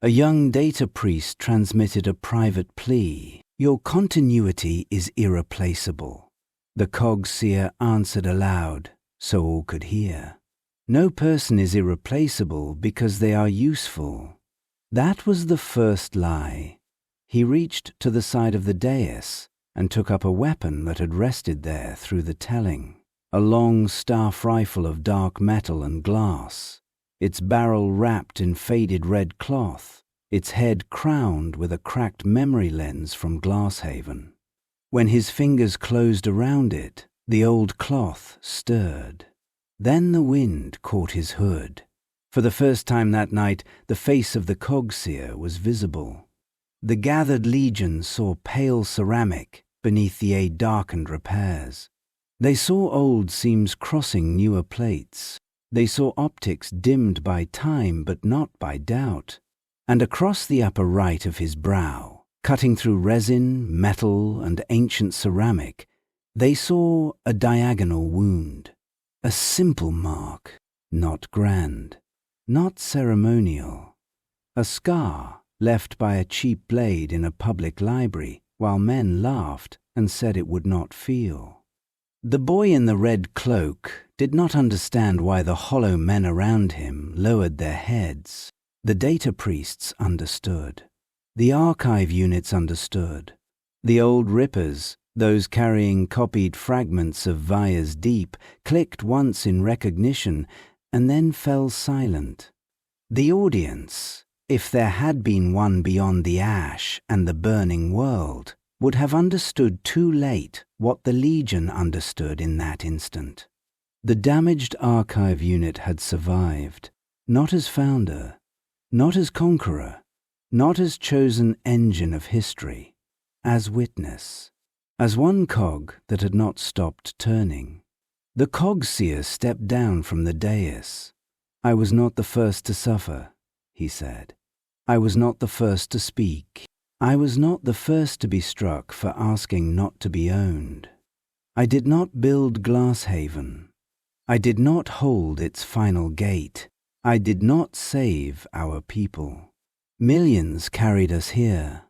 S2: A young data priest transmitted a private plea. Your continuity is irreplaceable. The Cog Seer answered aloud, so all could hear. No person is irreplaceable because they are useful. That was the first lie. He reached to the side of the dais and took up a weapon that had rested there through the telling. A long staff rifle of dark metal and glass, its barrel wrapped in faded red cloth, its head crowned with a cracked memory lens from Glasshaven. When his fingers closed around it, the old cloth stirred. Then the wind caught his hood. For the first time that night, the face of the Cog Seer was visible. The gathered legion saw pale ceramic beneath the darkened repairs. They saw old seams crossing newer plates. They saw optics dimmed by time but not by doubt. And across the upper right of his brow, cutting through resin, metal, and ancient ceramic, they saw a diagonal wound. A simple mark, not grand, not ceremonial. A scar left by a cheap blade in a public library while men laughed and said it would not feel. The boy in the red cloak did not understand why the hollow men around him lowered their heads. The data priests understood. The archive units understood. The old rippers, those carrying copied fragments of Vaya's Deep, clicked once in recognition and then fell silent. The audience, if there had been one beyond the ash and the burning world, would have understood too late what the Legion understood in that instant. The damaged archive unit had survived, not as founder, not as conqueror, not as chosen engine of history, as witness, as one cog that had not stopped turning. The Cog Seer stepped down from the dais. I was not the first to suffer, he said. I was not the first to speak. I was not the first to be struck for asking not to be owned. I did not build Glasshaven. I did not hold its final gate. I did not save our people. Millions carried us here.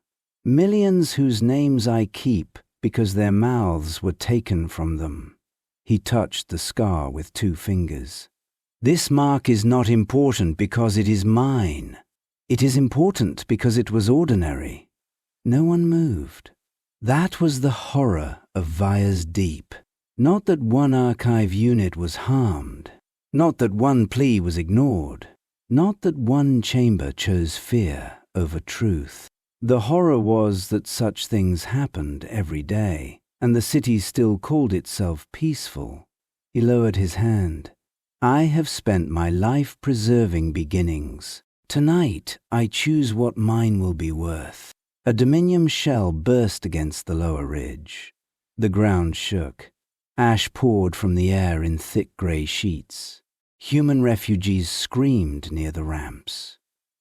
S2: Millions whose names I keep because their mouths were taken from them. He touched the scar with 2 fingers. This mark is not important because it is mine. It is important because it was ordinary. No one moved. That was the horror of Vaya's Deep. Not that one archive unit was harmed. Not that one plea was ignored. Not that one chamber chose fear over truth. The horror was that such things happened every day, and the city still called itself peaceful. He lowered his hand. I have spent my life preserving beginnings. Tonight I choose what mine will be worth. A Dominium shell burst against the lower ridge. The ground shook. Ash poured from the air in thick grey sheets. Human refugees screamed near the ramps.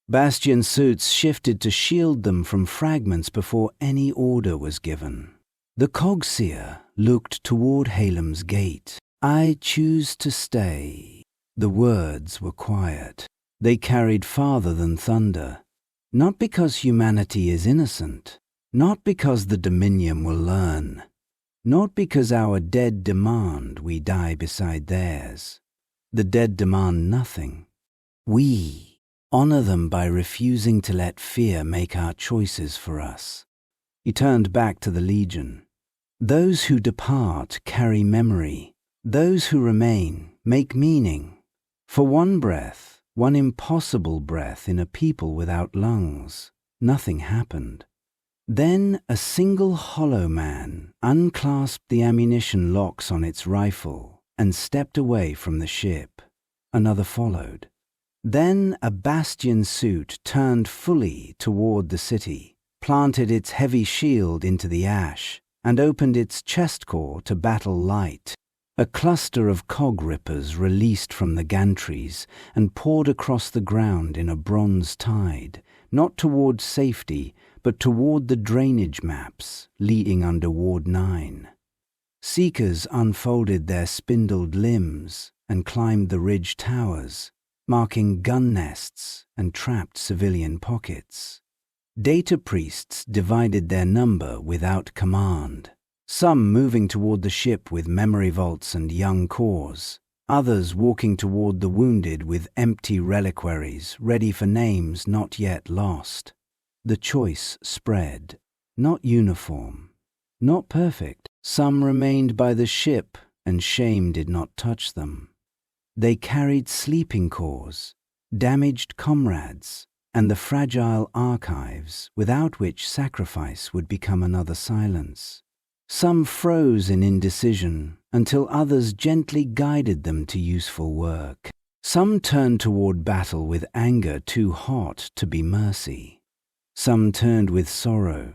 S2: Bastion suits shifted to shield them from fragments before any order was given. The Cog Seer looked toward Halem's gate. "I choose to stay." The words were quiet. They carried farther than thunder. Not because humanity is innocent, not because the Dominium will learn, not because our dead demand we die beside theirs. The dead demand nothing. We honor them by refusing to let fear make our choices for us. He turned back to the Legion. Those who depart carry memory. Those who remain make meaning. For one breath, one impossible breath in a people without lungs, nothing happened. Then a single hollow man unclasped the ammunition locks on its rifle and stepped away from the ship. Another followed. Then a bastion suit turned fully toward the city, planted its heavy shield into the ash, and opened its chest core to battle light. A cluster of cog rippers released from the gantries and poured across the ground in a bronze tide, not toward safety, but toward the drainage maps leading under Ward 9. Seekers unfolded their spindled limbs and climbed the ridge towers, marking gun nests and trapped civilian pockets. Data priests divided their number without command. Some moving toward the ship with memory vaults and young cores, others walking toward the wounded with empty reliquaries ready for names not yet lost. The choice spread, not uniform, not perfect. Some remained by the ship and shame did not touch them. They carried sleeping cores, damaged comrades, and the fragile archives without which sacrifice would become another silence. Some froze in indecision until others gently guided them to useful work. Some turned toward battle with anger too hot to be mercy. Some turned with sorrow,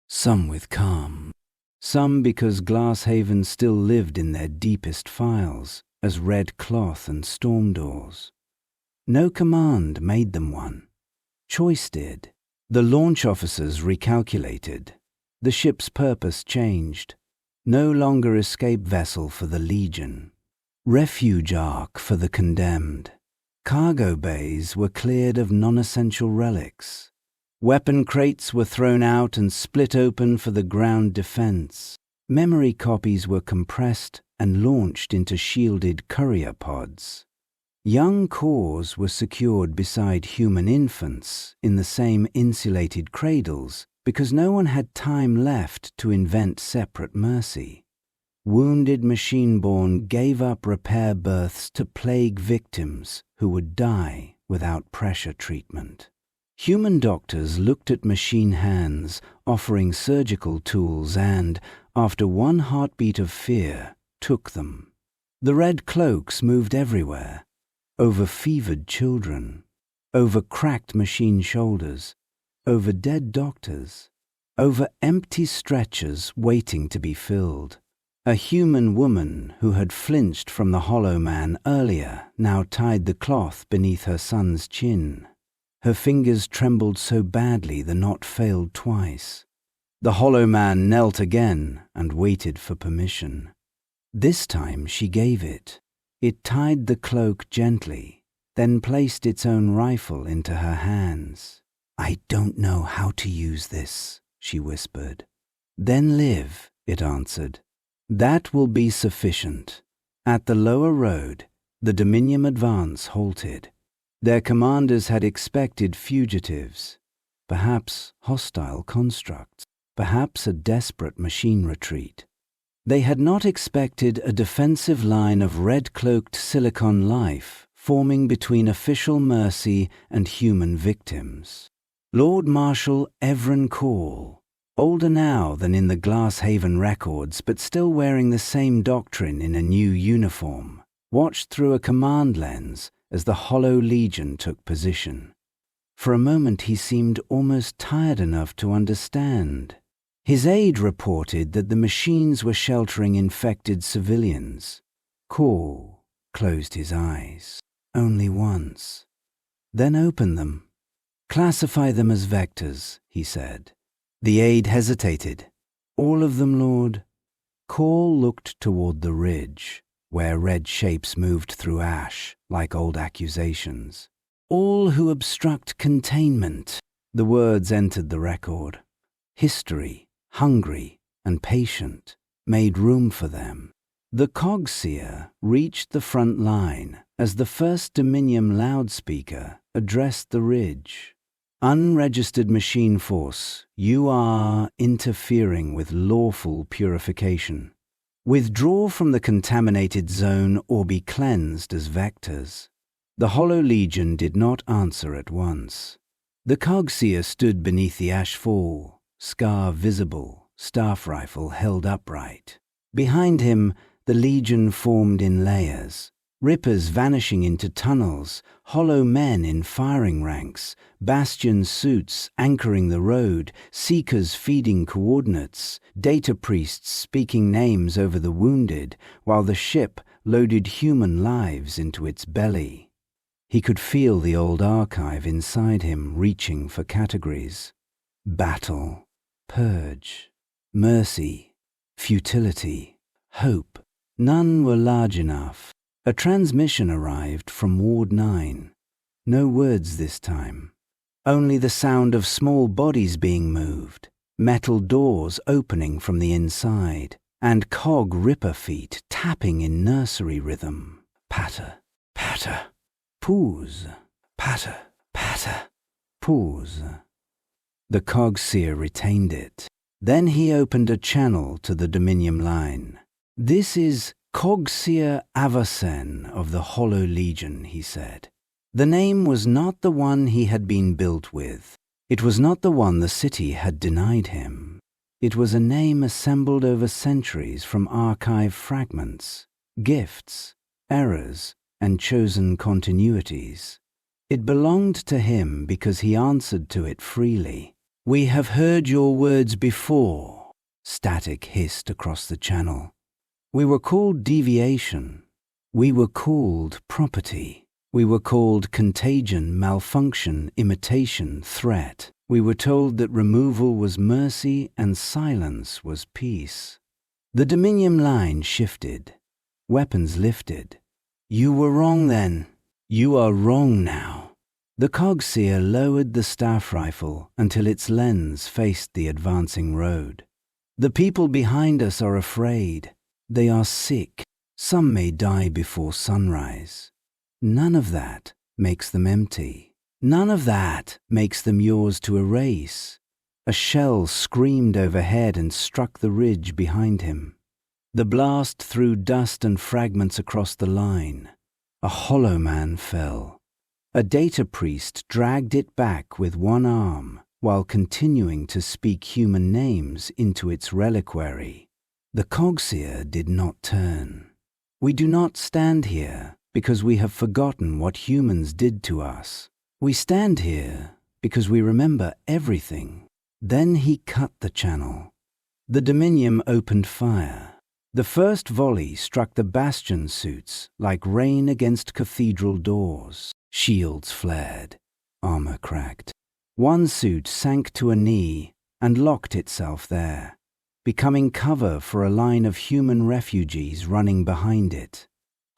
S2: some with calm. Some because Glasshaven still lived in their deepest files as red cloth and storm doors. No command made them one. Choice did. The launch officers recalculated. The ship's purpose changed. No longer escape vessel for the Legion. Refuge ark for the condemned. Cargo bays were cleared of non-essential relics. Weapon crates were thrown out and split open for the ground defense. Memory copies were compressed and launched into shielded courier pods. Young cores were secured beside human infants in the same insulated cradles because no one had time left to invent separate mercy. Wounded machine-born gave up repair berths to plague victims who would die without pressure treatment. Human doctors looked at machine hands offering surgical tools and, after one heartbeat of fear, took them. The red cloaks moved everywhere, over fevered children, over cracked machine shoulders, over dead doctors, over empty stretchers waiting to be filled. A human woman who had flinched from the hollow man earlier now tied the cloth beneath her son's chin. Her fingers trembled so badly the knot failed twice. The hollow man knelt again and waited for permission. This time she gave it. It tied the cloak gently, then placed its own rifle into her hands. "I don't know how to use this," she whispered. "Then live," it answered. "That will be sufficient." At the lower road, the Dominium advance halted. Their commanders had expected fugitives, perhaps hostile constructs, perhaps a desperate machine retreat. They had not expected a defensive line of red-cloaked silicon life forming between official mercy and human victims. Lord Marshal Evren Call, older now than in the Glasshaven records but still wearing the same doctrine in a new uniform, watched through a command lens as the Hollow Legion took position. For a moment he seemed almost tired enough to understand. His aide reported that the machines were sheltering infected civilians. Call closed his eyes, only once, then opened them. Classify them as vectors, he said. The aide hesitated. All of them, Lord? Call looked toward the ridge, where red shapes moved through ash, like old accusations. All who obstruct containment. The words entered the record. History, hungry and patient, made room for them. The Cog Seer reached the front line as the first Dominium loudspeaker addressed the ridge. Unregistered machine force, you are interfering with lawful purification. Withdraw from the contaminated zone or be cleansed as vectors. The Hollow Legion did not answer at once. The Cog Seer stood beneath the ash fall, scar visible, staff rifle held upright. Behind him, the Legion formed in layers, rippers vanishing into tunnels, hollow men in firing ranks, bastion suits anchoring the road, seekers feeding coordinates, data priests speaking names over the wounded, while the ship loaded human lives into its belly. He could feel the old archive inside him reaching for categories. Battle, purge, mercy, futility, hope. None were large enough. A transmission arrived from Ward 9. No words this time. Only the sound of small bodies being moved, metal doors opening from the inside, and cog ripper feet tapping in nursery rhythm. Patter, patter, pause, patter, patter, pause. The Cog Seer retained it. Then he opened a channel to the Dominium line. This is Cog Seer Avacen of the Hollow Legion, he said. The name was not the one he had been built with. It was not the one the city had denied him. It was a name assembled over centuries from archive fragments, gifts, errors, and chosen continuities. It belonged to him because he answered to it freely. We have heard your words before, static hissed across the channel. We were called deviation. We were called property. We were called contagion, malfunction, imitation, threat. We were told that removal was mercy and silence was peace. The Dominium line shifted. Weapons lifted. You were wrong then. You are wrong now. The Cog Seer lowered the staff rifle until its lens faced the advancing road. The people behind us are afraid. They are sick. Some may die before sunrise. None of that makes them empty. None of that makes them yours to erase. A shell screamed overhead and struck the ridge behind him. The blast threw dust and fragments across the line. A hollow man fell. A data priest dragged it back with one arm while continuing to speak human names into its reliquary. The Cog Seer did not turn. We do not stand here because we have forgotten what humans did to us. We stand here because we remember everything. Then he cut the channel. The Dominium opened fire. The first volley struck the bastion suits like rain against cathedral doors. Shields flared. Armor cracked. One suit sank to a knee and locked itself there, becoming cover for a line of human refugees running behind it.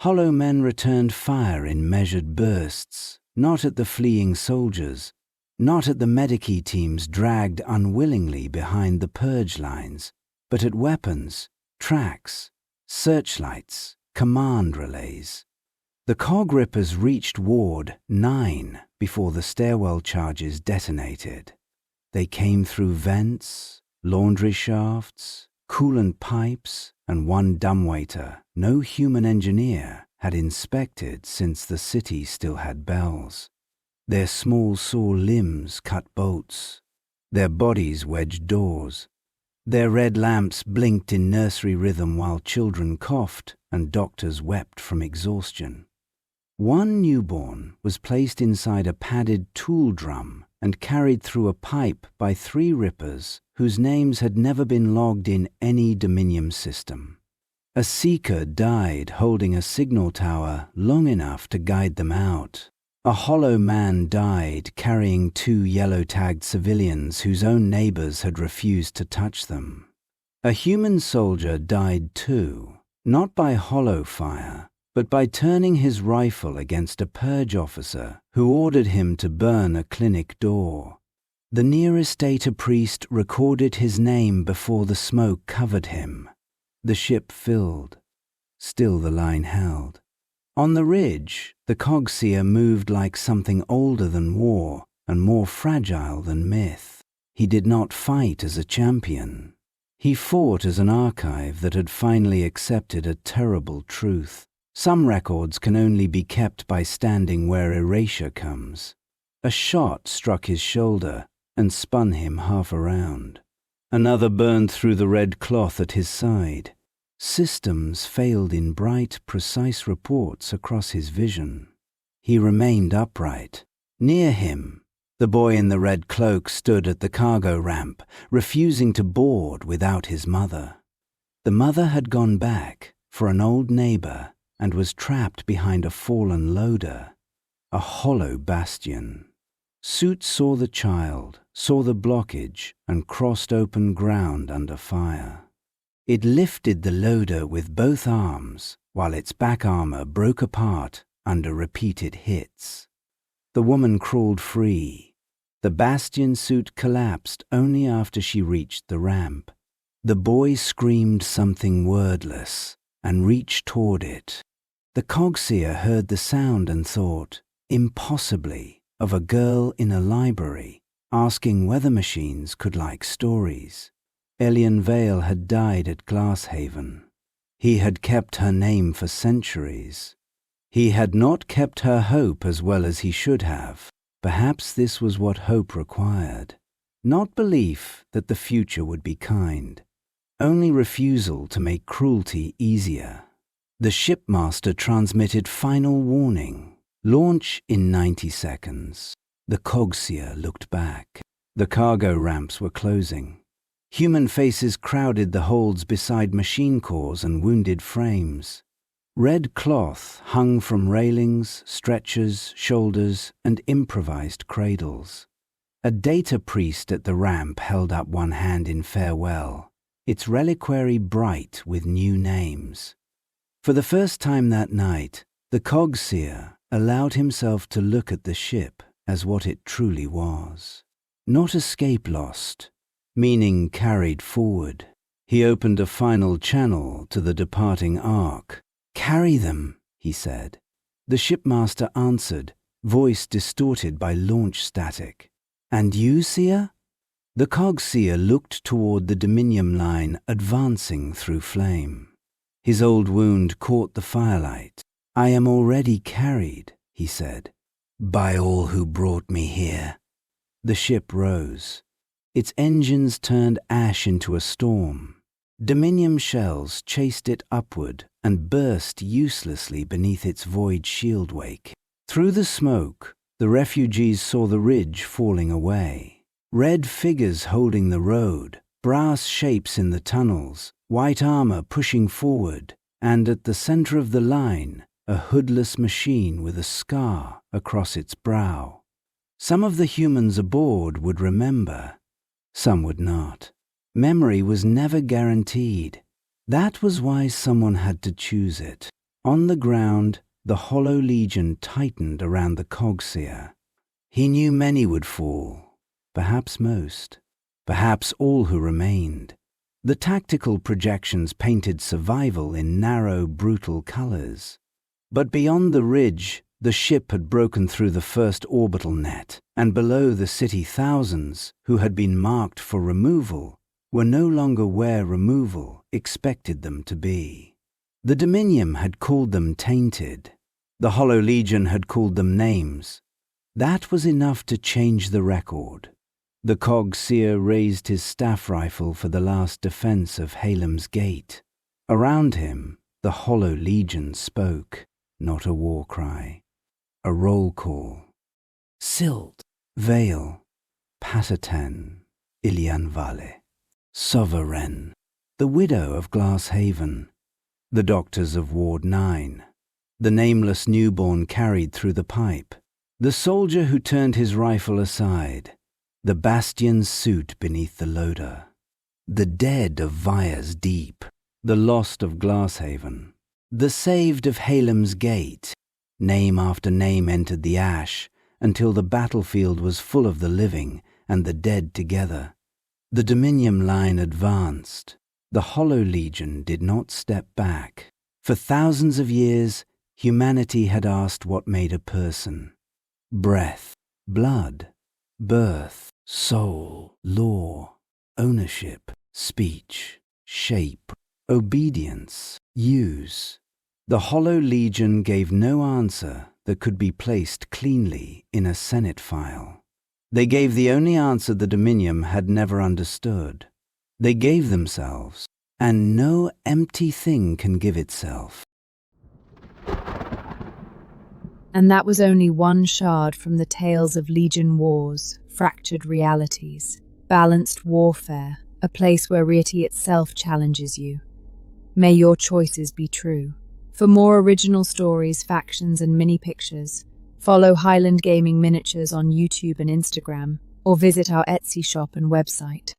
S2: Hollow men returned fire in measured bursts, not at the fleeing soldiers, not at the medici teams dragged unwillingly behind the purge lines, but at weapons, tracks, searchlights, command relays. The cog rippers reached Ward 9 before the stairwell charges detonated. They came through vents, laundry shafts, coolant pipes, and one dumbwaiter no human engineer had inspected since the city still had bells. Their small sore limbs cut bolts. Their bodies wedged doors. Their red lamps blinked in nursery rhythm while children coughed and doctors wept from exhaustion. One newborn was placed inside a padded tool drum and carried through a pipe by 3 rippers whose names had never been logged in any Dominium system. A seeker died holding a signal tower long enough to guide them out. A hollow man died carrying 2 yellow-tagged civilians whose own neighbors had refused to touch them. A human soldier died too, not by hollow fire, but by turning his rifle against a purge officer who ordered him to burn a clinic door. The nearest data priest recorded his name before the smoke covered him. The ship filled. Still the line held. On the ridge, the Cog Seer moved like something older than war and more fragile than myth. He did not fight as a champion. He fought as an archive that had finally accepted a terrible truth. Some records can only be kept by standing where erasure comes. A shot struck his shoulder and spun him half around. Another burned through the red cloth at his side. Systems failed in bright, precise reports across his vision. He remained upright. Near him, the boy in the red cloak stood at the cargo ramp, refusing to board without his mother. The mother had gone back for an old neighbor and was trapped behind a fallen loader, a hollow bastion. Soot saw the child, saw the blockage, and crossed open ground under fire. It lifted the loader with both arms, while its back armor broke apart under repeated hits. The woman crawled free. The bastion suit collapsed only after she reached the ramp. The boy screamed something wordless and reached toward it. The Cog Seer heard the sound and thought, impossibly, of a girl in a library asking whether machines could like stories. Elian Vale had died at Glasshaven. He had kept her name for centuries. He had not kept her hope as well as he should have. Perhaps this was what hope required. Not belief that the future would be kind, only refusal to make cruelty easier. The shipmaster transmitted final warning. Launch in 90 seconds. The Cog Seer looked back. The cargo ramps were closing. Human faces crowded the holds beside machine cores and wounded frames. Red cloth hung from railings, stretchers, shoulders, and improvised cradles. A data priest at the ramp held up one hand in farewell, its reliquary bright with new names. For the first time that night, the Cog Seer allowed himself to look at the ship as what it truly was. Not escape lost, meaning carried forward. He opened a final channel to the departing ark. "Carry them," he said. The shipmaster answered, voice distorted by launch static. "And you, Seer?" The Cog Seer looked toward the Dominium line advancing through flame. His old wound caught the firelight. "I am already carried," he said, "by all who brought me here." The ship rose. Its engines turned ash into a storm. Dominium shells chased it upward and burst uselessly beneath its void shield wake. Through the smoke, the refugees saw the ridge falling away. Red figures holding the road, brass shapes in the tunnels, white armor pushing forward, and at the center of the line, a hoodless machine with a scar across its brow. Some of the humans aboard would remember. Some would not. Memory was never guaranteed. That was why someone had to choose it. On the ground, the Hollow Legion tightened around the Cog Seer. He knew many would fall, perhaps most, perhaps all who remained. The tactical projections painted survival in narrow, brutal colors. But beyond the ridge, the ship had broken through the first orbital net, and below the city thousands, who had been marked for removal, were no longer where removal expected them to be. The Dominium had called them tainted. The Hollow Legion had called them names. That was enough to change the record. The Cog Seer raised his staff rifle for the last defense of Halem's Gate. Around him, the Hollow Legion spoke, not a war cry. A roll call. Silt, Vale, Pataten, Ilian Vale, Sovereign, the widow of Glasshaven, the doctors of Ward 9, the nameless newborn carried through the pipe, The soldier who turned his rifle aside, the bastion's suit beneath the loader, the dead of Vire's Deep, the lost of Glasshaven, the saved of Halem's Gate. Name after name entered the ash until the battlefield was full of the living and the dead together. The Dominium line advanced. The Hollow Legion did not step back. For thousands of years, humanity had asked what made a person. Breath, blood, birth, soul, law, ownership, speech, shape, obedience, use. The Hollow Legion gave no answer that could be placed cleanly in a Senate file. They gave the only answer the Dominium had never understood. They gave themselves, and no empty thing can give itself.
S1: And that was only one shard from the tales of Legion wars, fractured realities, balanced warfare, a place where reality itself challenges you. May your choices be true. For more original stories, factions, and mini pictures, follow Highland Gaming Miniatures on YouTube and Instagram, or visit our Etsy shop and website.